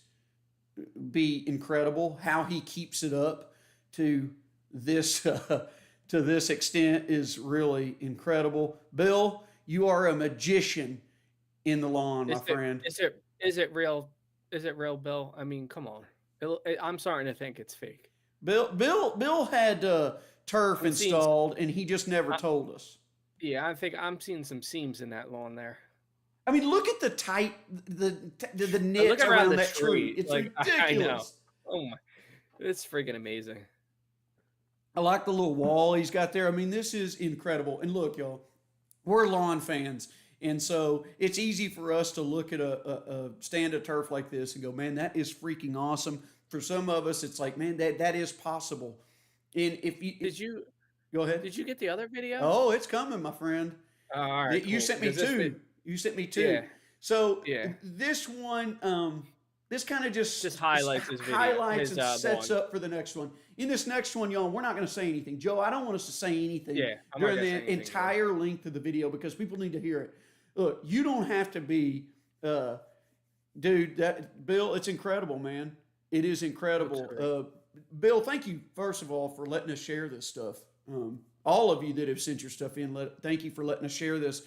be incredible. How he keeps it up to this to this extent is really incredible. Bill, you are a magician in the lawn, my friend. Is it real? Is it real, Bill? I mean, come on. I'm starting to think it's fake. Bill had turf installed, and he just never told us. Yeah, I think I'm seeing some seams in that lawn there. I mean, look at the tight the knit around that tree. It's like, ridiculous. I know. Oh my, it's freaking amazing. I like the little wall he's got there. I mean, this is incredible. And look, y'all, we're lawn fans. And so it's easy for us to look at a stand of turf like this and go, man, that is freaking awesome. For some of us, it's like, man, that is possible. And if you go ahead. Did you get the other video? Oh, it's coming, my friend. All right. You sent me two. You sent me two. Yeah. So this one, this kind of just highlights his video. Highlights and sets up for the next one. In this next one, y'all, we're not going to say anything. Joe, I don't want us to say anything during the entire length of the video because people need to hear it. Look, you don't have to be, dude. Bill, it's incredible, man. It is incredible. Bill, thank you first of all for letting us share this stuff. All of you that have sent your stuff in, thank you for letting us share this.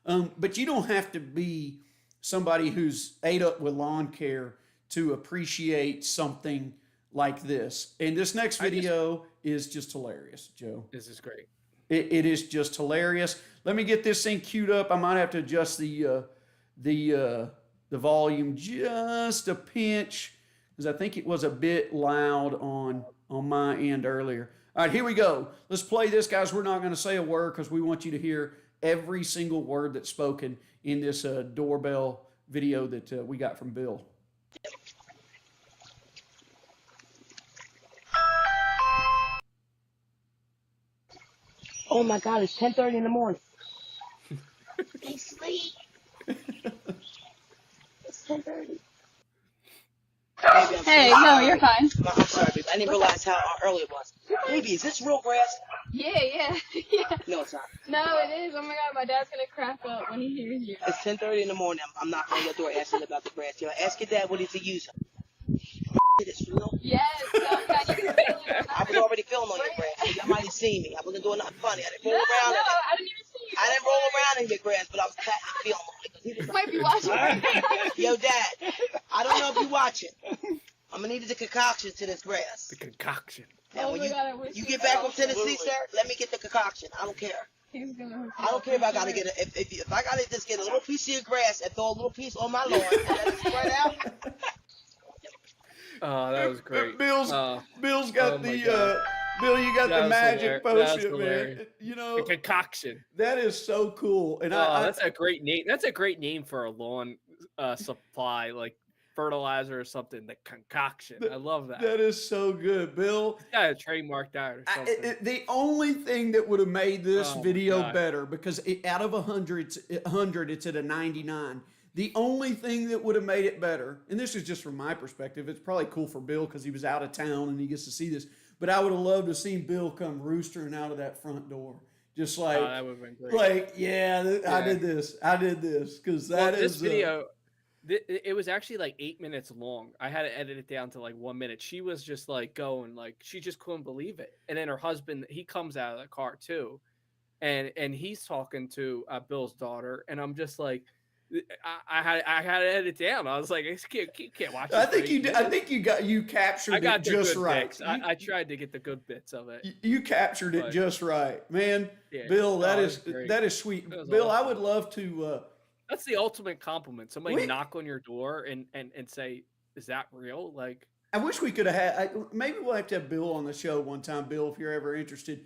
But you don't have to be somebody who's ate up with lawn care to appreciate something like this. And this next video is just hilarious, Joe. This is great. It is just hilarious. Let me get this thing queued up. I might have to adjust the volume just a pinch because I think it was a bit loud on my end earlier. All right, here we go. Let's play this, guys. We're not going to say a word because we want you to hear every single word that's spoken in this doorbell video that we got from Bill. Oh my God, it's 10:30 in the morning. They sleep. It's 10:30. Hey, no, you're fine. I'm sorry, baby. I didn't realize how early it was. Baby, is this real grass? Yeah. No, it's not. No, it is. Oh my God, my dad's gonna crack up when he hears you. It's 10:30 in the morning. I'm knocking on your door asking about the grass. You know, ask your dad what he's using. It's real. Yes, oh God, you can feel it. I was already feeling on your grass. So y'all might have seen me. I wasn't doing nothing funny. I didn't roll around in it. I didn't even see you. I didn't roll around in your grass, but I was feeling it. You might be watching. Yo, Dad, I don't know if you're watching. I'm gonna need the concoction to this grass. The concoction. And when you get back from Tennessee, sir, let me get the concoction. I don't care. I don't care if I gotta get if I gotta just get a little piece of your grass and throw a little piece on my lawn and let it spread out. Oh, that was great. Bill's got Bill, you got the magic potion, man. You know, the concoction. That is so cool. And that's a great name. That's a great name for a lawn supply, like fertilizer or something. The concoction. I love that. That is so good, Bill. Yeah, trademark that or something. The only thing that would have made this video better, because out of 100, it's at a 99. The only thing that would have made it better, and this is just from my perspective, it's probably cool for Bill because he was out of town and he gets to see this, but I would have loved to have seen Bill come roostering out of that front door. Just like, that would have been great. Like, I did this, because this video, it was actually like 8 minutes long. I had to edit it down to like 1 minute. She was just like going, like, she just couldn't believe it. And then her husband, he comes out of the car too, and he's talking to Bill's daughter, and I'm just like, I had to edit it down. I was like, you can't watch this. I think you captured it just right. I tried to get the good bits of it. You captured it just right, man. Yeah, Bill, that is sweet. Bill, awesome. I would love to. That's the ultimate compliment. Somebody knock on your door and say, "Is that real?" Like, I wish we could have had. Maybe we'll have to have Bill on the show one time. Bill, if you're ever interested,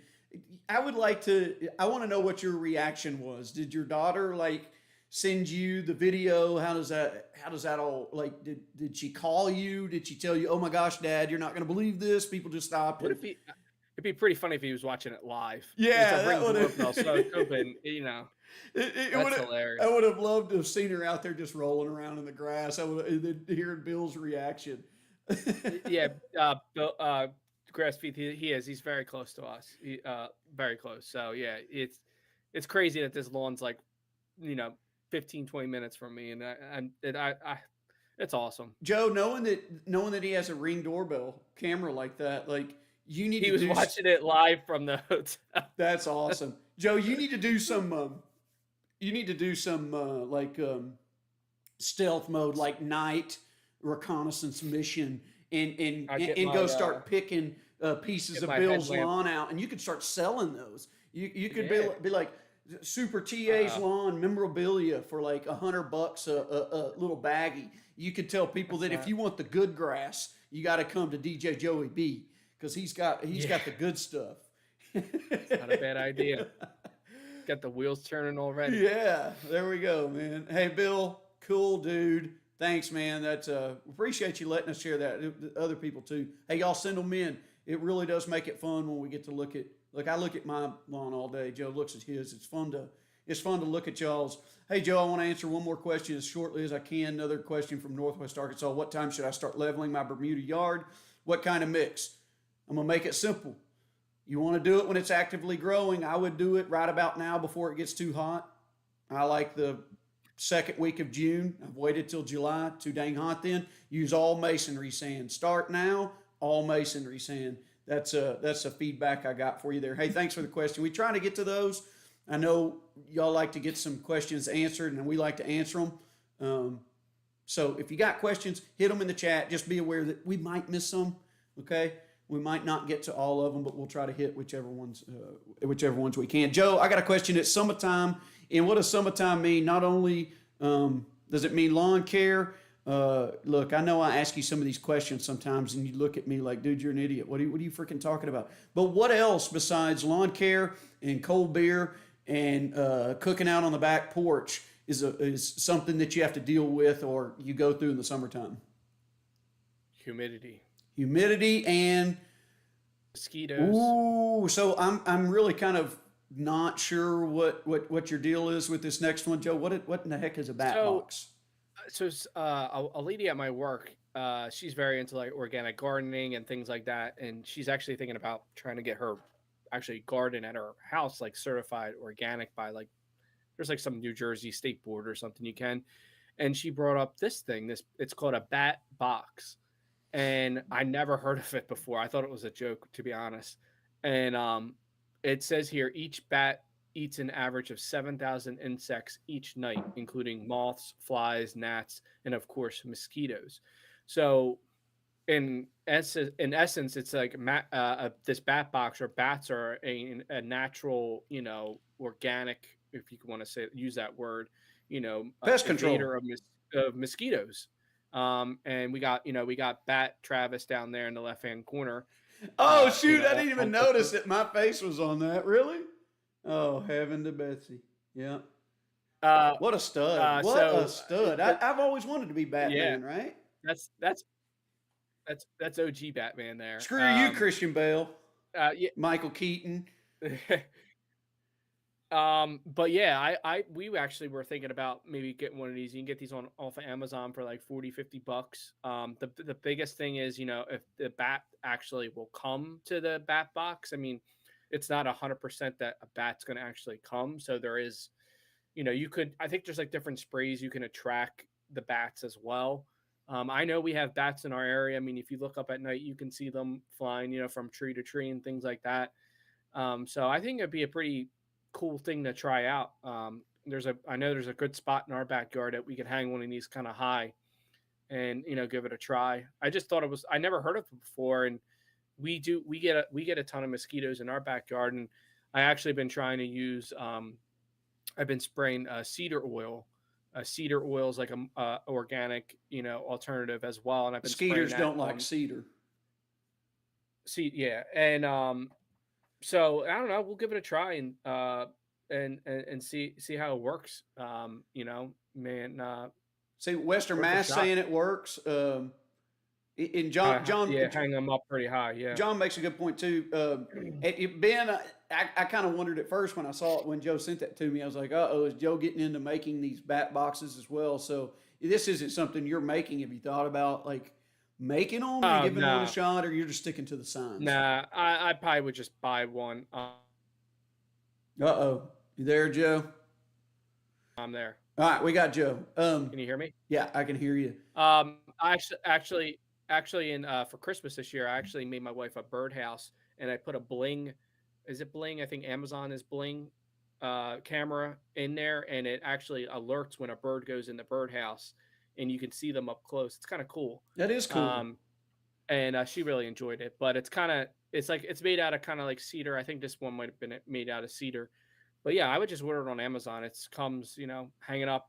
I would like to. I want to know what your reaction was. Did your daughter send you the video? How does that all, like, did she call you? Did she tell you, oh my gosh, Dad, you're not going to believe this? People just stopped. It'd be pretty funny if he was watching it live. Yeah. That would have been, that's hilarious. I would have loved to have seen her out there just rolling around in the grass. I would have heard Bill's reaction. Yeah. Bill, grass feed, he's very close to us. Very close. So yeah, it's crazy that this lawn's like, 15, 20 minutes from me, and it's awesome. Joe, knowing that he has a Ring doorbell camera like that, like you need He to was do watching it live from the hotel. That's awesome, Joe. You need to do some. Stealth mode, like night reconnaissance mission, and go start picking pieces of my Bill's headlamp. lawn out, and you could start selling those. You could be like Super TA's lawn memorabilia for like $100 a little baggie. You could tell people that if you want the good grass, you got to come to DJ Joey B, because he's got the good stuff. It's not a bad idea. Got the wheels turning already. Yeah, there we go, man. Hey, Bill, cool dude. Thanks, man. That's appreciate you letting us share that. Other people too. Hey, y'all send them in. It really does make it fun when we get to look at. Look, I look at my lawn all day. Joe looks at his. It's fun to look at y'all's. Hey, Joe, I want to answer one more question as shortly as I can. Another question from Northwest Arkansas. What time should I start leveling my Bermuda yard? What kind of mix? I'm gonna make it simple. You want to do it when it's actively growing. I would do it right about now before it gets too hot. I like the second week of June. I've waited till July. Too dang hot then. Use all masonry sand. Start now, all masonry sand. That's a feedback I got for you there. Hey, thanks for the question. We try to get to those. I know y'all like to get some questions answered, and we like to answer them. So if you got questions, hit them in the chat. Just be aware that we might miss some, okay? We might not get to all of them, but we'll try to hit whichever ones we can. Joe, I got a question. It's summertime, and what does summertime mean? Not only does it mean lawn care. Look, I know I ask you some of these questions sometimes, and you look at me like, dude, you're an idiot. What are you freaking talking about? But what else besides lawn care and cold beer and cooking out on the back porch is something that you have to deal with or you go through in the summertime? Humidity and mosquitoes. Ooh, so I'm really kind of not sure what your deal is with this next one, Joe. What in the heck is a bat box? So a lady at my work, she's very into like organic gardening and things like that, and she's actually thinking about trying to get her actually garden at her house like certified organic by like there's like some New Jersey state board or something you can. And she brought up this thing. It's called a bat box. And I never heard of it before. I thought it was a joke, to be honest. And it says here each bat eats an average of 7,000 insects each night, including moths, flies, gnats, and of course mosquitoes. So, in essence, it's like this bat box or bats are a natural, organic, if you want to use that word, pest control of mosquitoes. And we got Bat Travis down there in the left-hand corner. Oh, shoot. I didn't even notice that my face was on that. Really? Oh, heaven to Betsy. Yeah. What a stud. A stud. I've always wanted to be Batman, right? That's OG Batman there. Screw you, Christian Bale. Yeah. Michael Keaton. But yeah, we actually were thinking about maybe getting one of these. You can get these off of Amazon for like $40-$50. The biggest thing is, if the bat actually will come to the bat box. I mean, it's not 100% that a bat's going to actually come. So there is, I think there's like different sprays you can attract the bats as well. I know we have bats in our area. I mean, if you look up at night, you can see them flying, from tree to tree and things like that. So I think it'd be a pretty cool thing to try out. I know there's a good spot in our backyard that we could hang one of these kind of high and give it a try. I just thought I never heard of it before, and we get a ton of mosquitoes in our backyard, and I actually been trying to use I've been spraying cedar oil. Cedar oil is like a organic alternative as well, and I've been mosquitoes don't like cedar. Yeah, and so I don't know. We'll give it a try and see how it works. See, Western Mass saying it works. And John, hang them up pretty high. Yeah, John makes a good point too. Ben, I kind of wondered at first when I saw it when Joe sent that to me. I was like, is Joe getting into making these bat boxes as well? So this isn't something you're making. Have you thought about like making them and giving them a shot, or you're just sticking to the signs? Nah, I probably would just buy one. You there, Joe? I'm there. All right, we got Joe. Can you hear me? Yeah, I can hear you. I actually, in for Christmas this year, I actually made my wife a birdhouse, and I put a Bling. Is it Bling? I think Amazon is Bling camera in there, and it actually alerts when a bird goes in the birdhouse, and you can see them up close. It's kind of cool. That is cool. And she really enjoyed it. But it's made out of kind of like cedar. I think this one might have been made out of cedar. But yeah, I would just order it on Amazon. It comes, hanging up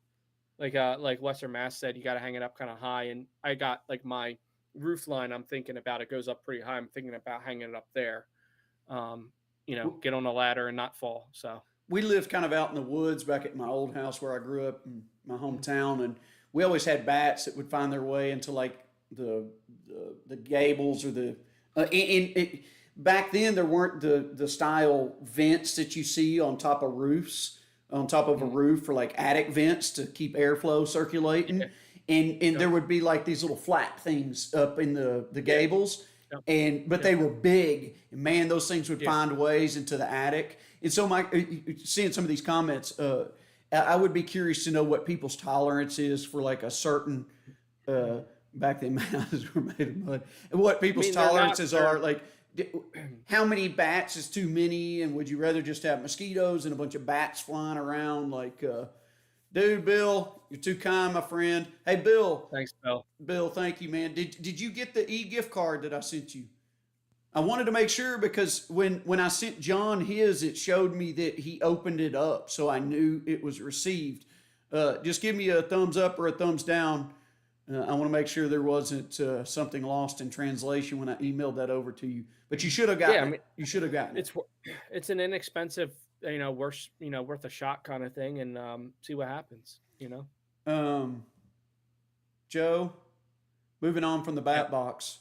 like Western Mass said, you got to hang it up kind of high. And I got like my roof line. I'm thinking about it goes up pretty high. I'm thinking about hanging it up there. Get on a ladder and not fall. So we lived kind of out in the woods back at my old house where I grew up in my hometown, and we always had bats that would find their way into like the gables or back then there weren't the style vents that you see on top of roofs, on top of a roof for like attic vents to keep airflow circulating. Yeah. And there would be like these little flat things up in the gables. But they were big, and man, those things would find ways into the attic. And so seeing some of these comments, I would be curious to know what people's tolerance is for like a certain, back then houses were made of mud, and what people's tolerances are. Like, how many bats is too many, and would you rather just have mosquitoes and a bunch of bats flying around? Like, dude, Bill, you're too kind, my friend. Hey, Bill. Thanks, Bill. Bill, thank you, man. Did you get the e-gift card that I sent you? I wanted to make sure because when I sent John his, it showed me that he opened it up, so I knew it was received. Just give me a thumbs up or a thumbs down. I want to make sure there wasn't something lost in translation when I emailed that over to you. But you should have gotten it. You should have gotten it. It's an inexpensive, worth a shot kind of thing, and see what happens. Joe, moving on from the bat box.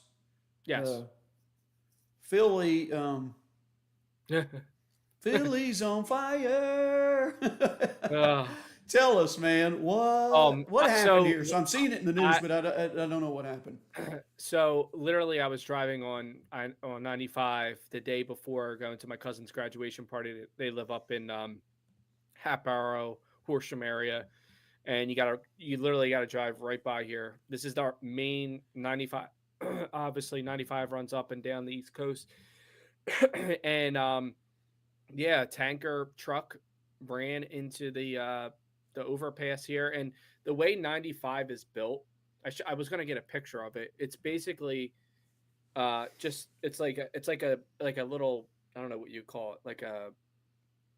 Yes. Philly, Philly's on fire. Tell us, man, what happened here? So I'm seeing it in the news, but I don't know what happened. So literally, I was driving on 95 the day before going to my cousin's graduation party. They live up in Hatboro, Horsham area, and you literally got to drive right by here. This is our main 95. Obviously, 95 runs up and down the East Coast, and tanker truck ran into the overpass here. And the way 95 is built, I was going to get a picture of it. It's basically it's like a little, I don't know what you call it, like a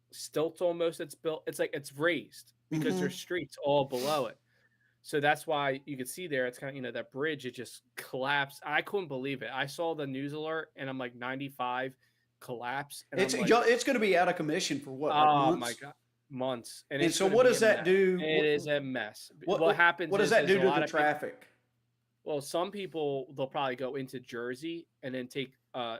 stilt almost. It's built, it's raised because there's streets all below it. So that's why you can see there, it's kind of, that bridge, it just collapsed. I couldn't believe it. I saw the news alert and I'm like, 95 collapse. And it's going to be out of commission for what? Oh my God. Months. And so what does that do? It is a mess. What happens? What does that do to the traffic? Well, some people, they'll probably go into Jersey and then take a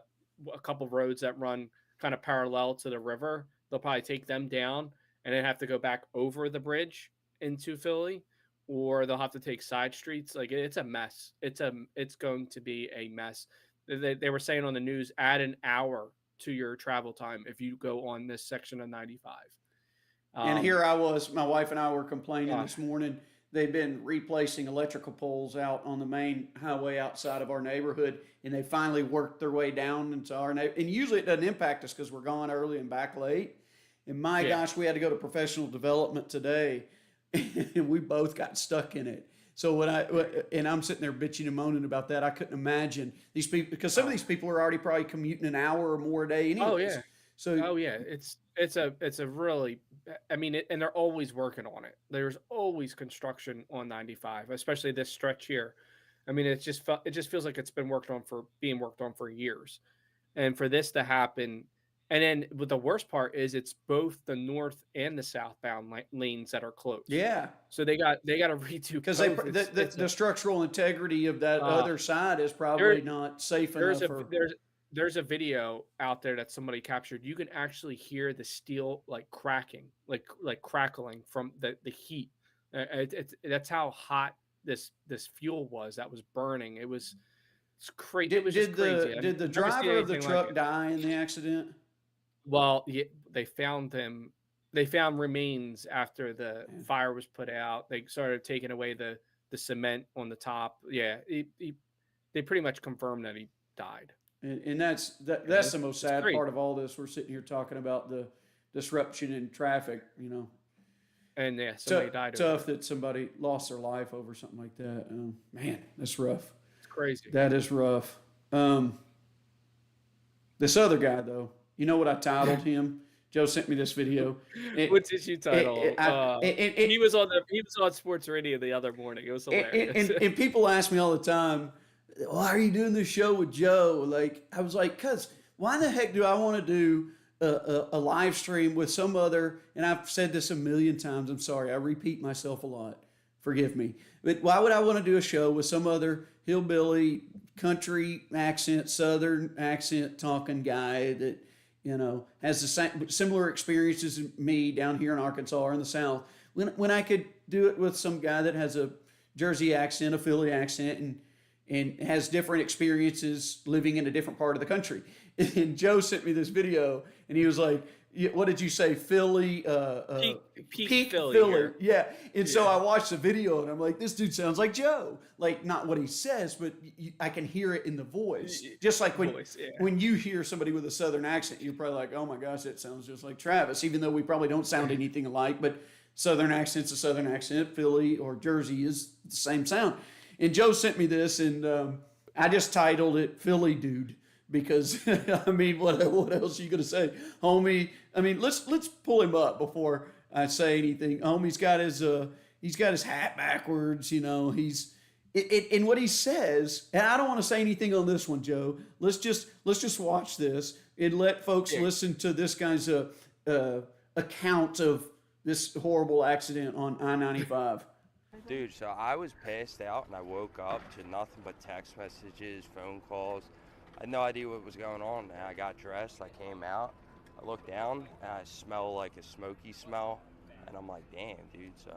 couple roads that run kind of parallel to the river. They'll probably take them down and then have to go back over the bridge into Philly, or they'll have to take side streets. Like, it's a mess. It's going to be a mess. They were saying on the news, add an hour to your travel time if you go on this section of 95. And here I was, my wife and I were complaining this morning. They've been replacing electrical poles out on the main highway outside of our neighborhood, and they finally worked their way down into our neighborhood. And usually it doesn't impact us because we're gone early and back late. And my gosh, we had to go to professional development today, and we both got stuck in it. So I'm sitting there bitching and moaning about that. I couldn't imagine these people, because some of these people are already probably commuting an hour or more a day anyways. Oh yeah. So it's a really, and they're always working on it. There's always construction on 95, especially this stretch here. It just feels like it's been being worked on for years, and for this to happen. And then, but the worst part is it's both the north and the southbound lanes that are closed. Yeah. So they got to redo, because the structural integrity of that other side is probably not safe enough. There's a video out there that somebody captured. You can actually hear the steel like cracking, like crackling from the heat. That's how hot this fuel was that was burning. It's crazy. Did the driver of the truck die in the accident? Well, they found him. they found remains after the fire was put out. They started taking away the cement on the top. Yeah, they pretty much confirmed that he died. And that's the most sad great. part of all this. We're sitting here talking about the disruption in traffic, you know. And yeah, somebody died. Tough that somebody lost their life over something like that. Man, that's rough. It's crazy. That is rough. This other guy, though, you know what I titled him? Joe sent me this video. What did you title? He was on sports radio the other morning. It was hilarious. And people ask me all the time, why are you doing this show with Joe? Like, I was like, cause why the heck do I want to do a live stream with some other, and I've said this a million times, I'm sorry, I repeat myself a lot, forgive me, but why would I want to do a show with some other hillbilly, country accent, southern accent talking guy that, you know, has the same similar experiences as me down here in Arkansas or in the South, when I could do it with some guy that has a Jersey accent, a Philly accent, and has different experiences living in a different part of the country. And Joe sent me this video, and he was like, what did you say, Philly? Peak Philly. Yeah. And so I watched the video, and I'm like, this dude sounds like Joe. Like, not what he says, but I can hear it in the voice. Just like when you hear somebody with a Southern accent, you're probably like, oh my gosh, that sounds just like Travis, even though we probably don't sound anything alike. But Southern accent's a Southern accent. Philly or Jersey is the same sound. And Joe sent me this, and I just titled it "Philly Dude" because I mean, what else are you gonna say, homie? I mean, let's pull him up before I say anything. Homie's got his hat backwards, you know. And what he says, and I don't want to say anything on this one, Joe. Let's just watch this and let folks listen to this guy's account of this horrible accident on I-95. Dude, so I was passed out and I woke up to nothing but text messages, phone calls. I had no idea what was going on. And I got dressed, I came out, I looked down, and I smell like a smoky smell. And I'm like, damn, dude, so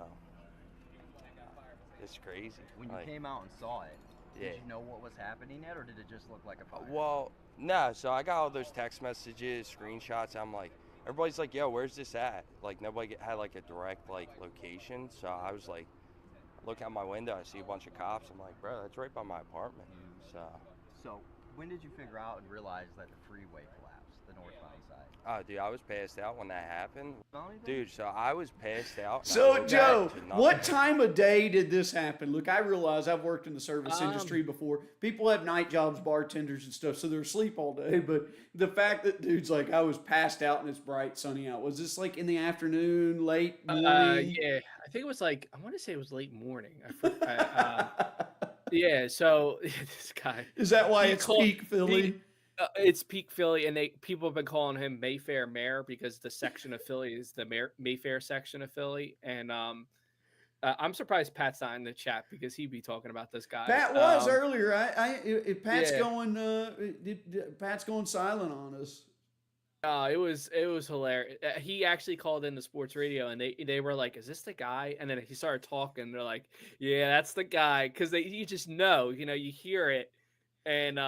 it's crazy. When you came out and saw it, yeah. Did you know what was happening yet, or did it just look like a fire? Well, no, so I got all those text messages, screenshots. I'm like, everybody's like, yo, where's this at? Like, nobody had like a direct like location. So I was like, look out my window, I see a bunch of cops. I'm like, bro, that's right by my apartment. So when did you figure out and realize that the freeway collapsed, the northbound side? Oh, dude, I was passed out when that happened. Dude, so I was passed out. So, Joe, what time of day did this happen? Look, I realize I've worked in the service industry before. People have night jobs, bartenders and stuff, so they're asleep all day. But the fact that dude's like, I was passed out and it's bright, sunny out. Was this like in the afternoon, late morning? Yeah, I think it was like, I want to say it was late morning. Yeah, so this guy. Is that why it's peak Philly? It's peak Philly, and people have been calling him Mayfair Mayor because the section of Philly is the Mayfair section of Philly, and I'm surprised Pat's not in the chat because he'd be talking about this guy. Pat was earlier. Pat's Pat's going silent on us. It was hilarious. He actually called in the sports radio, and they were like, "Is this the guy?" And then he started talking. They're like, "Yeah, that's the guy," because you just know, you hear it. And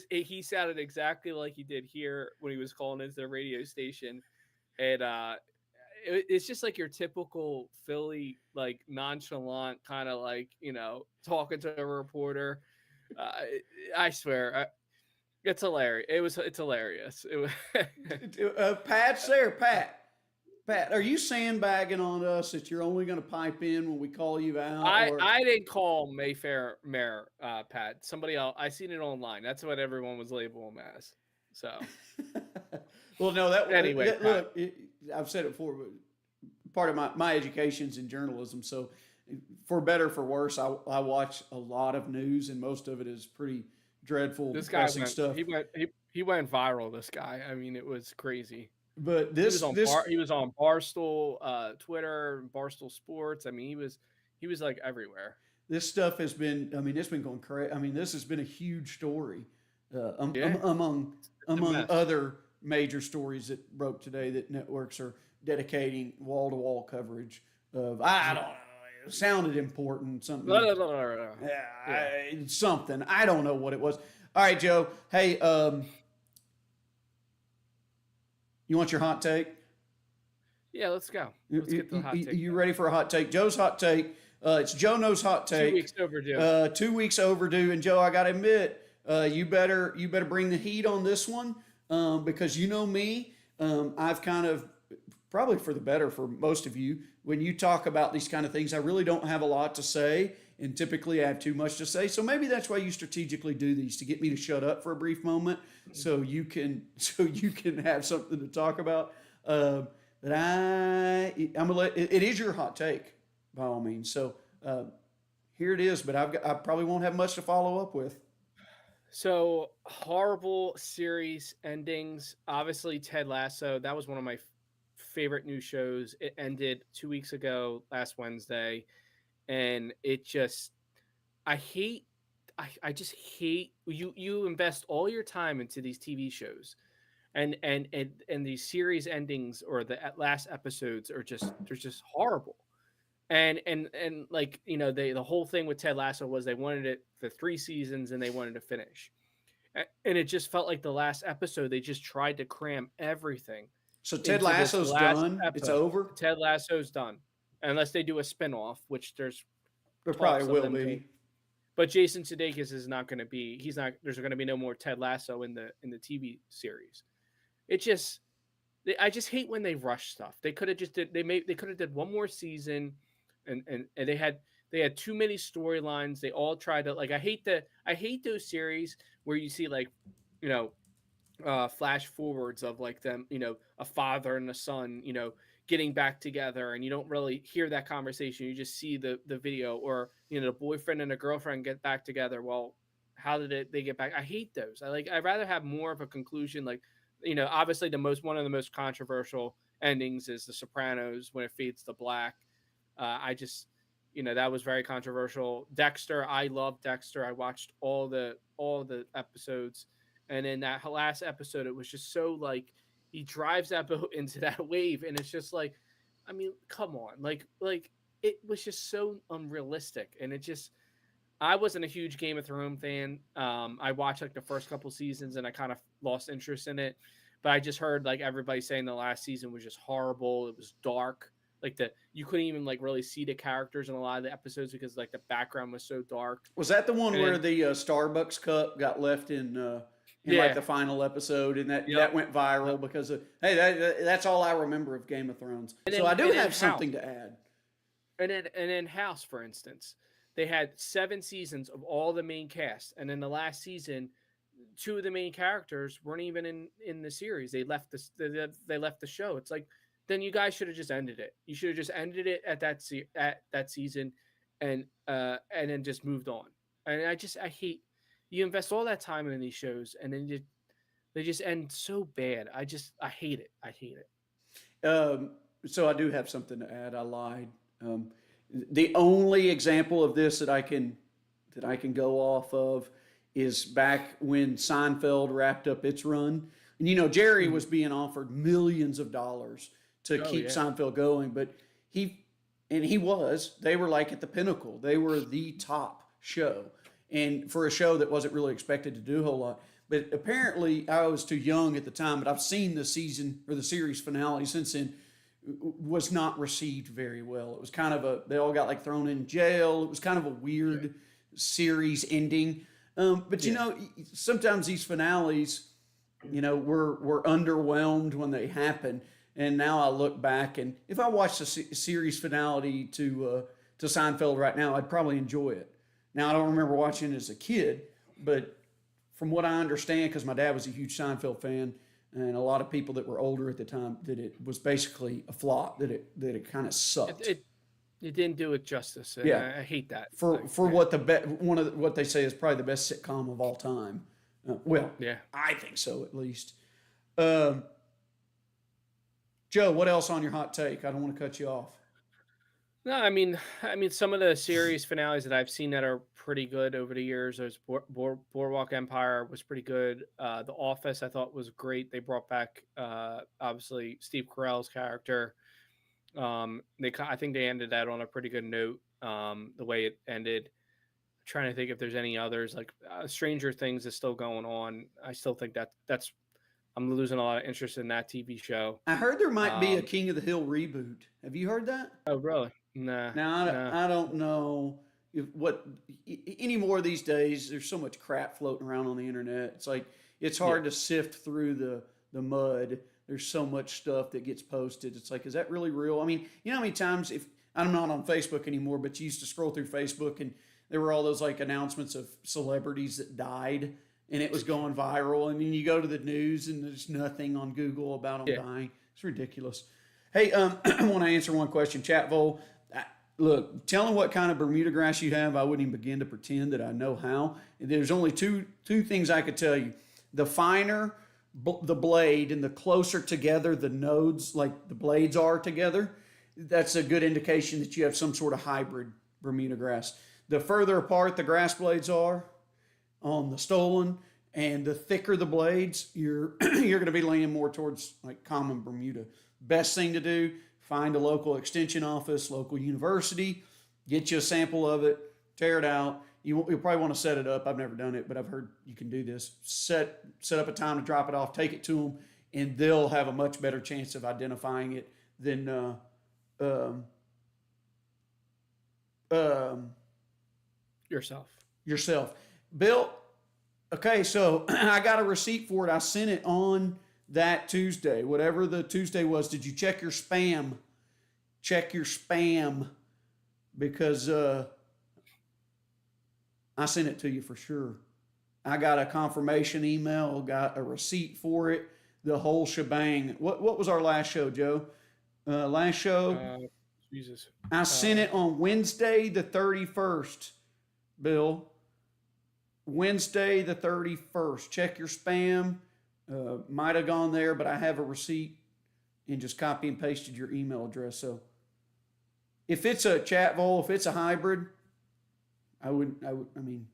he sounded exactly like he did here when he was calling into the radio station. And it's just like your typical Philly, like nonchalant kind of like, talking to a reporter. I swear, it's hilarious. It's hilarious. Pat's there. Pat, are you sandbagging on us that you're only going to pipe in when we call you out? I didn't call Mayfair Mayor, Pat. Somebody else. I seen it online. That's what everyone was labeling him as. So, well, no, anyway. Look, I've said it before, but part of my education's in journalism. So, for better or for worse, I watch a lot of news, and most of it is pretty dreadful, depressing stuff. He went viral. This guy. I mean, it was crazy. But he was on Barstool, Twitter, Barstool Sports. I mean, he was like everywhere. This stuff has been. I mean, it's been going crazy. I mean, this has been a huge story among other major stories that broke today that networks are dedicating wall to wall coverage of. I don't know. It sounded important. Something. Something. I don't know what it was. All right, Joe. Hey. You want your hot take? Yeah, let's go. Let's get the hot take. You ready for a hot take? Joe's hot take. It's Joe Knows hot take. 2 weeks overdue. 2 weeks overdue. And Joe, I got to admit, you better bring the heat on this one because you know me. I've kind of, probably for the better for most of you, when you talk about these kind of things, I really don't have a lot to say. And typically I have too much to say. So maybe that's why you strategically do these, to get me to shut up for a brief moment so you can have something to talk about. But I'm gonna let it is your hot take by all means. So here it is. But I probably won't have much to follow up with. So horrible series endings. Obviously, Ted Lasso. That was one of my favorite new shows. It ended 2 weeks ago, last Wednesday, and it just I just hate you invest all your time into these TV shows. And these series endings or the last episodes are just horrible. And like, you know, the whole thing with Ted Lasso was they wanted it for 3 seasons and they wanted to finish. And it just felt like the last episode they just tried to cram everything. So Ted Lasso's done. It's over. Ted Lasso's done, unless they do a spinoff, which There probably talks of will them be. doing. But Jason Sudeikis is not going to be. He's not. There's going to be no more Ted Lasso in the TV series. I just hate when they rush stuff. They could have just did. They could have did one more season, and they had too many storylines. They all tried to like. I hate those series where you see like, you know, flash forwards of like them, you know, a father and a son, you know, getting back together, and you don't really hear that conversation. You just see the video, or you know, the boyfriend and a girlfriend get back together. Well, how did they get back? I hate those. I'd rather have more of a conclusion. Like, you know, obviously one of the most controversial endings is The Sopranos when it fades to black. I just, you know, that was very controversial. Dexter, I love Dexter. I watched all the episodes, and in that last episode, it was just so like he drives that boat into that wave, and it's just like, I mean, come on, like it was just so unrealistic, and it just. I wasn't a huge Game of Thrones fan. I watched like the first couple seasons and I kind of lost interest in it. But I just heard like everybody saying the last season was just horrible. It was dark. Like you couldn't even like really see the characters in a lot of the episodes because like the background was so dark. Was that the one where the Starbucks cup got left in like the final episode, and that went viral because of that's all I remember of Game of Thrones. So I do have something to add. And then House, for instance. They had 7 seasons of all the main cast, and in the last season, 2 of the main characters weren't even in the series. They left they left the show. It's like, then you guys should have just ended it. You should have just ended it at that season, and then just moved on. And I hate you invest all that time in these shows, and then they just end so bad. I hate it. I hate it. So I do have something to add. I lied. The only example of this that I can go off of is back when Seinfeld wrapped up its run. And, you know, Jerry was being offered millions of dollars to keep Seinfeld going, but they were like at the pinnacle. They were the top show. And for a show that wasn't really expected to do a whole lot. But apparently I was too young at the time, but I've seen the season or the series finale since then. Was not received very well. It was kind of they all got like thrown in jail. It was kind of a weird series ending. But you know, sometimes these finales, you know, we're underwhelmed when they happen. And now I look back, and if I watched a series finale to Seinfeld right now, I'd probably enjoy it. Now I don't remember watching it as a kid, but from what I understand, because my dad was a huge Seinfeld fan, and a lot of people that were older at the time, that it was basically a flop, that it kind of sucked. It didn't do it justice. Yeah, I hate that. For what what they say is probably the best sitcom of all time. I think so at least. Joe, what else on your hot take? I don't want to cut you off. No, I mean, some of the series finales that I've seen that are pretty good over the years. There's Boardwalk Empire was pretty good. The Office I thought was great. They brought back obviously Steve Carell's character. I think they ended that on a pretty good note. The way it ended. I'm trying to think if there's any others like Stranger Things is still going on. I still think that's I'm losing a lot of interest in that TV show. I heard there might be a Um, King of the Hill reboot. Have you heard that? oh, really? Nah, Now nah. I don't know if what anymore these days. There's so much crap floating around on the internet. It's like it's hard to sift through the mud. There's so much stuff that gets posted. It's like, is that really real? I mean, you know how many times, if I'm not on Facebook anymore, but you used to scroll through Facebook and there were all those like announcements of celebrities that died and it was going viral. And then you go to the news and there's nothing on Google about them Yeah. dying. It's ridiculous. Hey, I want to answer one question. Chat Vol, look, telling what kind of Bermuda grass you have, I wouldn't even begin to pretend that I know how. There's only two things I could tell you. The finer the blade and the closer together the nodes, like the blades are together, that's a good indication that you have some sort of hybrid Bermuda grass. The further apart the grass blades are on the stolen and the thicker the blades, you're going to be leaning more towards like common Bermuda. Best thing to do, find a local extension office, local university, get you a sample of it, tear it out. You'll probably want to set it up. I've never done it, but I've heard you can do this. Set up a time to drop it off, take it to them, and they'll have a much better chance of identifying it than Yourself. Bill, okay, so I got a receipt for it. I sent it on that Tuesday, whatever the Tuesday was. Did you check your spam? Check your spam because I sent it to you for sure. I got a confirmation email, got a receipt for it, the whole shebang. What was our last show, Joe? Last show, Jesus. I sent it on Wednesday the 31st, Bill. Wednesday the 31st. Check your spam. Might have gone there, but I have a receipt and just copy and pasted your email address. So if it's a chat vol, if it's a hybrid, I mean,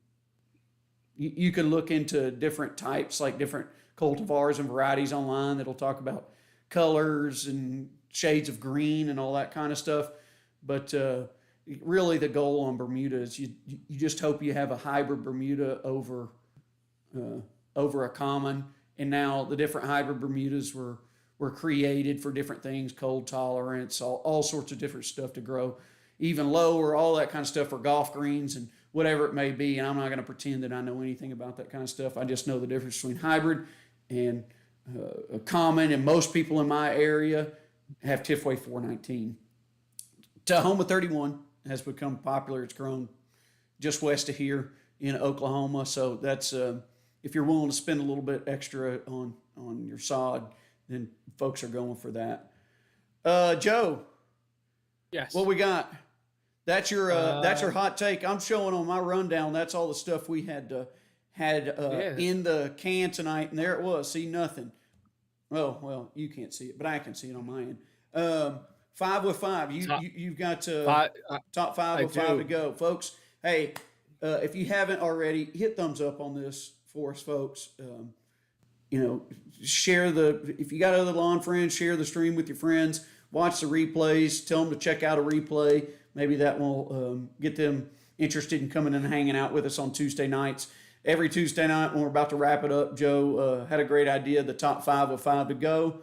you could look into different types, like different cultivars and varieties online that'll talk about colors and shades of green and all that kind of stuff. But really the goal on Bermuda is you just hope you have a hybrid Bermuda over a common. And now the different hybrid Bermudas were created for different things, cold tolerance, all sorts of different stuff to grow even lower, all that kind of stuff for golf greens and whatever it may be. And I'm not going to pretend that I know anything about that kind of stuff. I just know the difference between hybrid and a common, and most people in my area have Tifway 419. Tahoma 31 has become popular. It's grown just west of here in Oklahoma. So that's, if you're willing to spend a little bit extra on your sod, then folks are going for that. Joe, Yes. what we got? That's your hot take. I'm showing on my rundown. That's all the stuff we had in the can tonight, and there it was. See, nothing. Oh well, you can't see it, but I can see it on my end. 5 with 5. You've got top 5 with 5 to go, folks. Hey, if you haven't already, hit thumbs up on this for us, folks. Share if you got other lawn friends, share the stream with your friends. Watch the replays. Tell them to check out a replay. Maybe that will get them interested in coming and hanging out with us on Tuesday nights. Every Tuesday night when we're about to wrap it up, Joe had a great idea, the top 5 with 5 to go.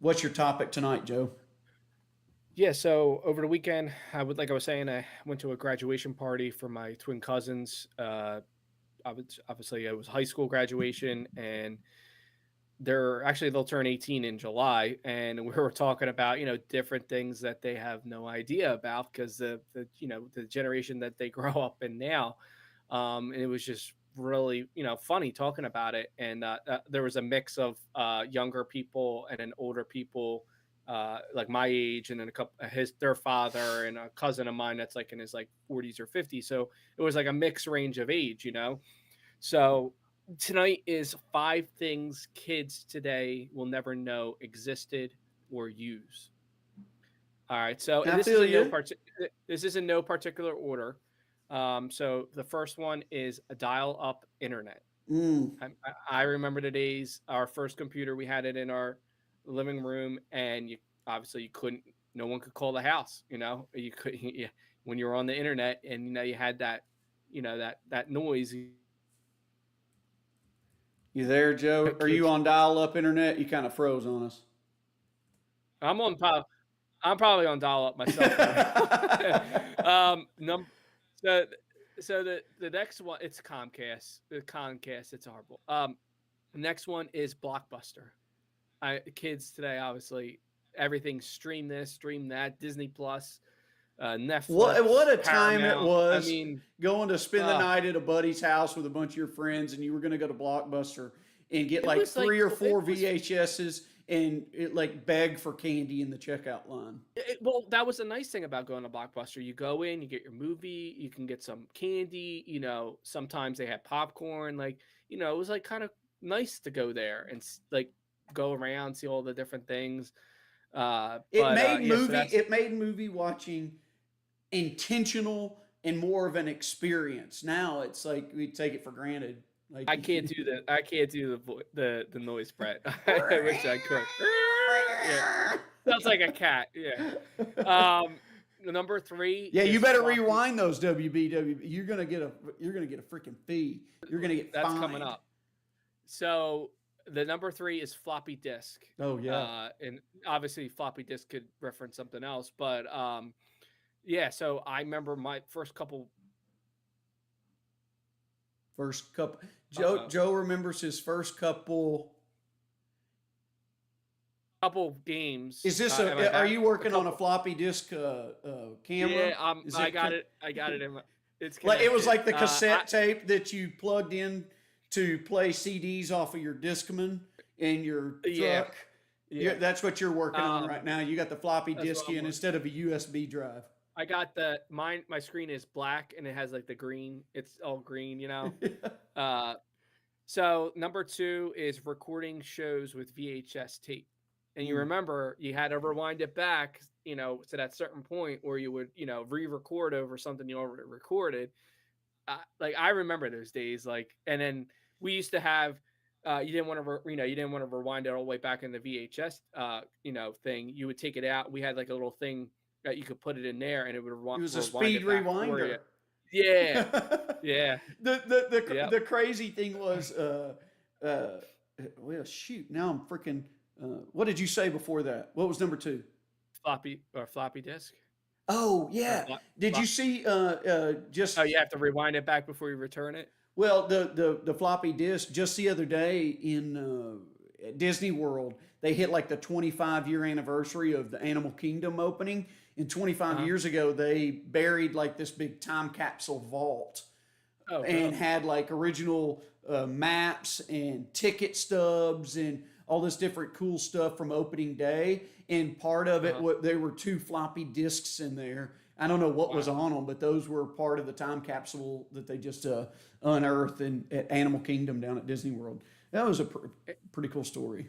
What's your topic tonight, Joe? Yeah, so over the weekend, like I was saying, I went to a graduation party for my twin cousins. Obviously, it was high school graduation, and they'll turn 18 in July, and we were talking about different things that they have no idea about because the generation that they grow up in now, and it was just really funny talking about it, and there was a mix of younger people and then older people, like my age, and then their father and a cousin of mine that's like in his 40s or 50s. So it was like a mixed range of age, So tonight is 5 things kids today will never know existed or use. All right, so this is in no particular order. So the first one is a dial-up internet. I remember the days, our first computer, we had it in our living room, and you couldn't. No one could call the house. You could when you were on the internet, and you had that, that noise. You there, Joe? Are you on dial-up internet? You kind of froze on us. I'm probably on dial-up myself. So the next one, it's Comcast. The Comcast, it's horrible. The next one is Blockbuster. Kids today, obviously, everything stream this, stream that, Disney Plus, Netflix. What a time it Paramount. was! I mean, going to spend the night at a buddy's house with a bunch of your friends, and you were going to go to Blockbuster and get like 3 or 4 VHSs and like beg for candy in the checkout line. Well, that was the nice thing about going to Blockbuster. You go in, you get your movie, you can get some candy. You know, sometimes they had popcorn. Like, you know, it was like kind of nice to go there and like go around, see all the different things. It made movie watching intentional and more of an experience. Now it's like we take it for granted. Like I can't do the noise, Brett. I wish I could. Yeah. Sounds like a cat. Yeah. Number 3. Yeah, you better rewind those WBW. You're gonna get a freaking fee. You're gonna get that's fined. coming up. So the number 3 is floppy disk. Oh yeah. And obviously floppy disk could reference something else, but yeah. So I remember my first couple. Joe remembers his first couple games. Is this are you working on a floppy disk camera? Yeah, I got it in my. It's like it was like the cassette tape that you plugged in to play CDs off of your Discman in your truck. Yeah, that's what you're working on right now. You got the floppy disk in instead of a USB drive. I got my screen is black and it has like the green. It's all green, you know. So number 2 is recording shows with VHS tape. And you remember you had to rewind it back, you know, to that certain point where you would, you know, re-record over something you already recorded. Like I remember those days, like, and then we used to have, you didn't want to, you didn't want to rewind it all the way back in the VHS, thing. You would take it out. We had like a little thing that you could put it in there, and it would rewind. It was a speed rewinder. Yeah, yeah. The crazy thing was, well, shoot. Now I'm freaking. What did you say before that? What was number 2? Floppy disk. Oh yeah. Did you see? Just. Oh, you have to rewind it back before you return it. Well, the floppy disk. Just the other day in Disney World, they hit like the 25-year anniversary of the Animal Kingdom opening. And 25 years ago, they buried like this big time capsule vault and had like original maps and ticket stubs and all this different cool stuff from opening day. And part of it, there were 2 floppy disks in there. I don't know what was on them, but those were part of the time capsule that they just unearthed at Animal Kingdom down at Disney World. That was a pretty cool story.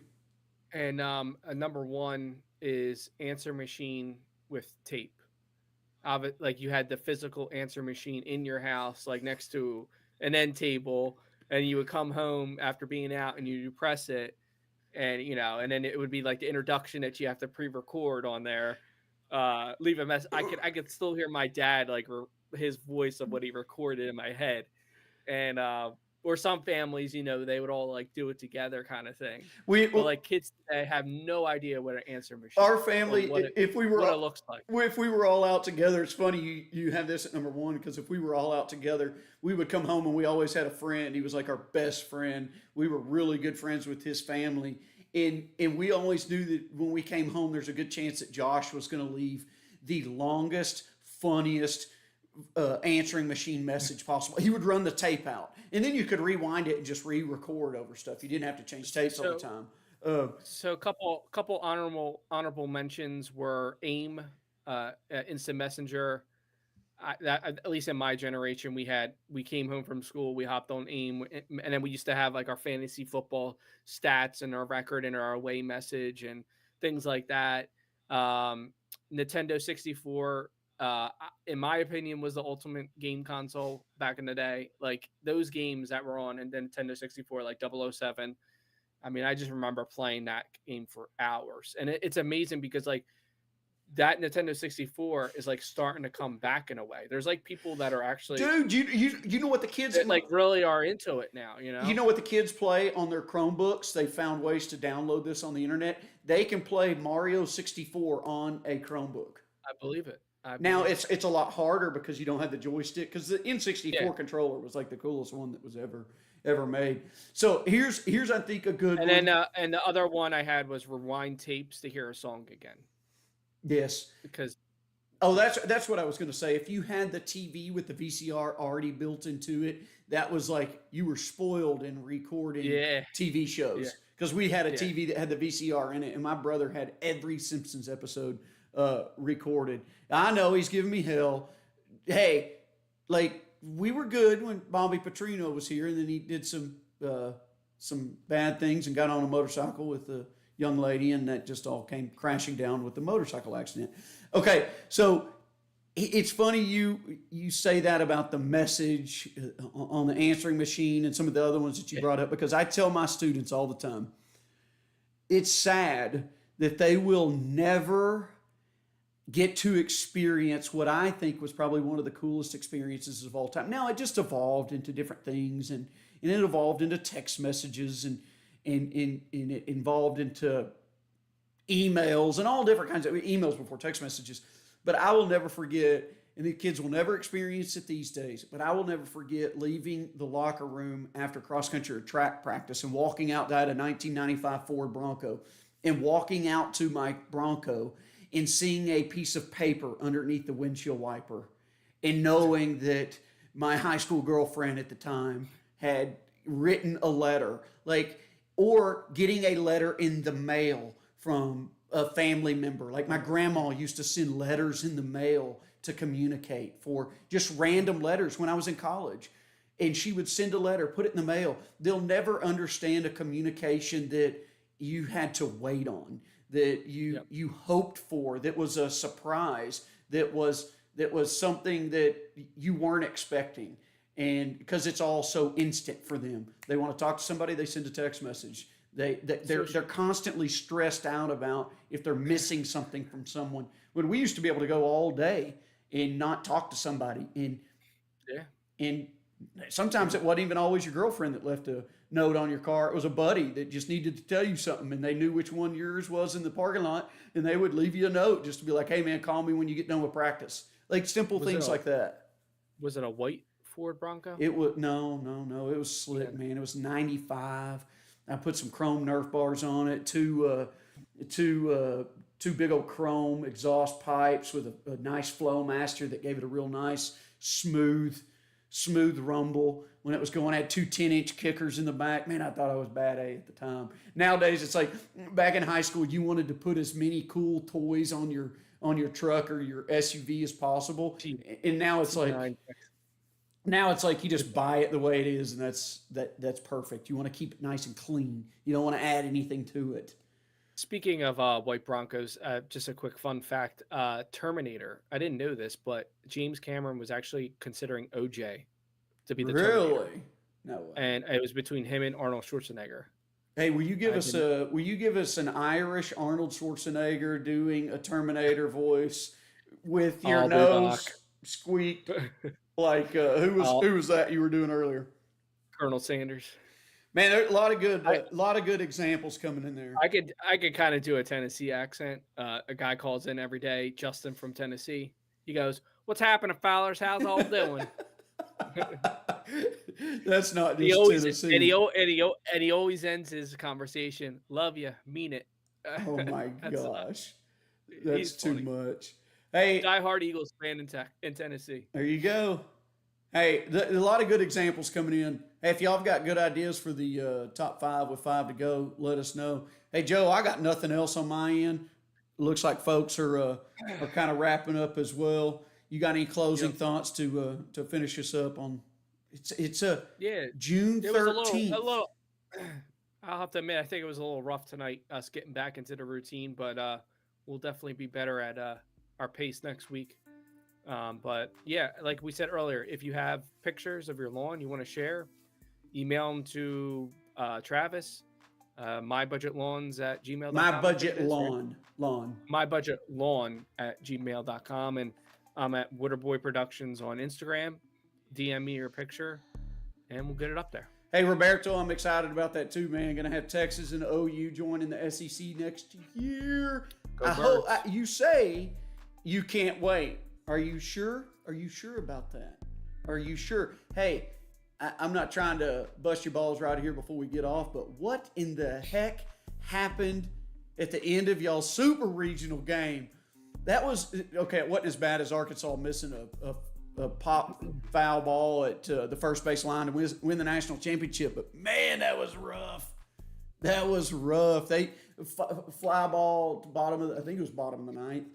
And number 1 is answer machine with tape. Like you had the physical answer machine in your house, like next to an end table, and you would come home after being out and you press it, and and then it would be like the introduction that you have to pre-record on there. Leave a mess. I could still hear my dad like his voice of what he recorded in my head, and or some families, they would all like do it together kind of thing. But like kids today have no idea what an answer machine. Our family, what it looks like. If we were all out together, it's funny you have this at number 1 because if we were all out together, we would come home and we always had a friend. He was like our best friend. We were really good friends with his family, and we always knew that when we came home, there's a good chance that Josh was going to leave the longest, funniest answering machine message possible. He would run the tape out, and then you could rewind it and just re-record over stuff. You didn't have to change tapes all the time. So a couple honorable mentions were AIM, Instant Messenger. At least in my generation, we came home from school, we hopped on AIM, and then we used to have like our fantasy football stats and our record and our away message and things like that. Nintendo 64. In my opinion, was the ultimate game console back in the day. Like those games that were on Nintendo 64, like 007. I mean, I just remember playing that game for hours, and it's amazing because like that Nintendo 64 is like starting to come back in a way. There's like people that are actually Dude, you know what the kids that like really are into it now, you know? You know what the kids play on their Chromebooks? They found ways to download this on the internet. They can play Mario 64 on a Chromebook. I believe it. Now it's a lot harder because you don't have the joystick, because the N64 Yeah. controller was like the coolest one that was ever made. So here's I think a good And one. then and the other one I had was rewind tapes to hear a song again. Yes. Because Oh, that's what I was going to say. If you had the TV with the VCR already built into it, that was like you were spoiled in recording Yeah. TV shows. Yeah. Because we had a Yeah. TV that had the VCR in it, and my brother had every Simpsons episode recorded. I know he's giving me hell. Hey, like we were good when Bobby Petrino was here, and then he did some bad things and got on a motorcycle with a young lady, and that just all came crashing down with the motorcycle accident. Okay, so it's funny you say that about the message on the answering machine and some of the other ones that you brought up, because I tell my students all the time, it's sad that they will never get to experience what I think was probably one of the coolest experiences of all time. Now, it just evolved into different things, and it evolved into text messages, and it evolved into emails and all different kinds of emails before text messages. But I will never forget, and the kids will never experience it these days, but I will never forget leaving the locker room after cross-country or track practice and walking out to a 1995 Ford Bronco, and walking out to my Bronco and seeing a piece of paper underneath the windshield wiper, and knowing that my high school girlfriend at the time had written a letter, or getting a letter in the mail from a family member. Like my grandma used to send letters in the mail to communicate, for just random letters when I was in college. And she would send a letter, put it in the mail. They'll never understand a communication that you had to wait on, that you hoped for, that was a surprise, that was something that you weren't expecting. And because it's all so instant for them, they want to talk to somebody, they send a text message. They're constantly stressed out about if they're missing something from someone. When we used to be able to go all day and not talk to somebody, and sometimes it wasn't even always your girlfriend that left a note on your car. It was a buddy that just needed to tell you something, and they knew which one yours was in the parking lot, and they would leave you a note just to be like, "Hey man, call me when you get done with practice." Like simple things like that. Was it a white Ford Bronco? It was no. It was slick, man. It was 95. I put some chrome Nerf bars on it, two big old chrome exhaust pipes with a nice flow master that gave it a real nice smooth rumble when it was going. I had two 10-inch kickers in the back. Man, I thought I was bad at the time. Nowadays, it's like back in high school, you wanted to put as many cool toys on your truck or your SUV as possible, and now it's like. Now it's like you just buy it the way it is, and that's perfect. You want to keep it nice and clean. You don't want to add anything to it. Speaking of white Broncos, just a quick fun fact: Terminator. I didn't know this, but James Cameron was actually considering OJ to be the Terminator. Really? No way. And it was between him and Arnold Schwarzenegger. Hey, will you give us an Irish Arnold Schwarzenegger doing a Terminator voice with your nose squeaked? Like who was that you were doing earlier? Colonel Sanders. Man, there's a lot of good examples coming in there. I could kind of do a Tennessee accent. A guy calls in every day, Justin from Tennessee. He goes, "What's happening, Fowlers? How's all doing?" That's not just Tennessee. And he always ends his conversation, "Love you, mean it." Oh my gosh, he's that's too funny. much. Hey, diehard Eagles fan in Tennessee. There you go. Hey, a lot of good examples coming in. Hey, if y'all have got good ideas for the top 5 with 5 to go, let us know. Hey, Joe, I got nothing else on my end. Looks like folks are kind of wrapping up as well. You got any closing thoughts to finish us up on? It's June 13th. I'll have to admit, I think it was a little rough tonight, us getting back into the routine, but we'll definitely be better at our pace next week. But yeah, like we said earlier, if you have pictures of your lawn you want to share, email them to Travis. mybudgetlawns@gmail.com. My budget It is, right? lawn. mybudgetlawn@gmail.com, and I'm at Waterboy Productions on Instagram. DM me your picture, and we'll get it up there. Hey, Roberto, I'm excited about that too, man. Going to have Texas and OU joining the SEC next year. Go I hope Birds. you say you can't wait. Are you sure? Are you sure about that? Are you sure? Hey, I'm not trying to bust your balls right here before we get off, but what in the heck happened at the end of y'all's super regional game? That was, okay, it wasn't as bad as Arkansas missing a pop foul ball at the first base line to win the national championship, but man, that was rough. That was rough. They fly ball to bottom of I think it was bottom of the ninth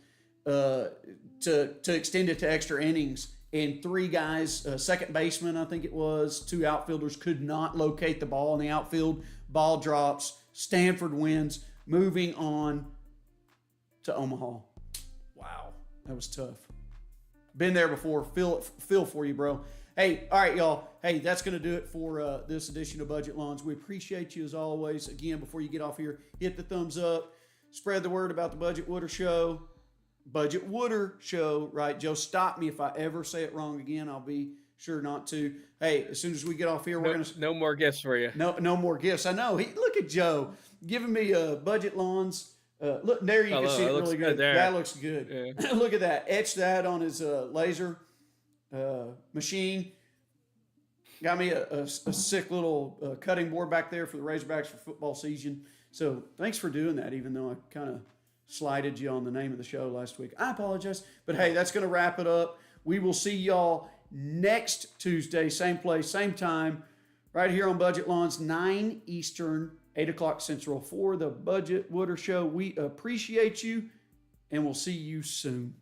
to extend it to extra innings, and three guys, second baseman I think it was, two outfielders could not locate the ball in the outfield. Ball drops. Stanford wins. Moving on to Omaha. Wow, that was tough. Been there before. Feel for you, bro. Hey, all right, y'all. Hey, that's going to do it for this edition of Budget Lawns. We appreciate you as always. Again, before you get off here, hit the thumbs up. Spread the word about the Budget Wooder Show. Budget Wooder Show, right? Joe, stop me if I ever say it wrong again. I'll be sure not to. Hey, as soon as we get off here, we're going to... No more gifts for you. No more gifts. I know. Look at Joe giving me Budget Lawns. Look, there you can see it really good. That looks good. Yeah. Look at that. Etch that on his laser machine. Got me a sick little cutting board back there for the Razorbacks for football season. So thanks for doing that, even though I kind of slighted you on the name of the show last week. I apologize. But hey, that's going to wrap it up. We will see y'all next Tuesday, same place, same time, right here on Budget Lawns, 9 Eastern, 8 o'clock Central for the Budget Wooder Show. We appreciate you, and we'll see you soon.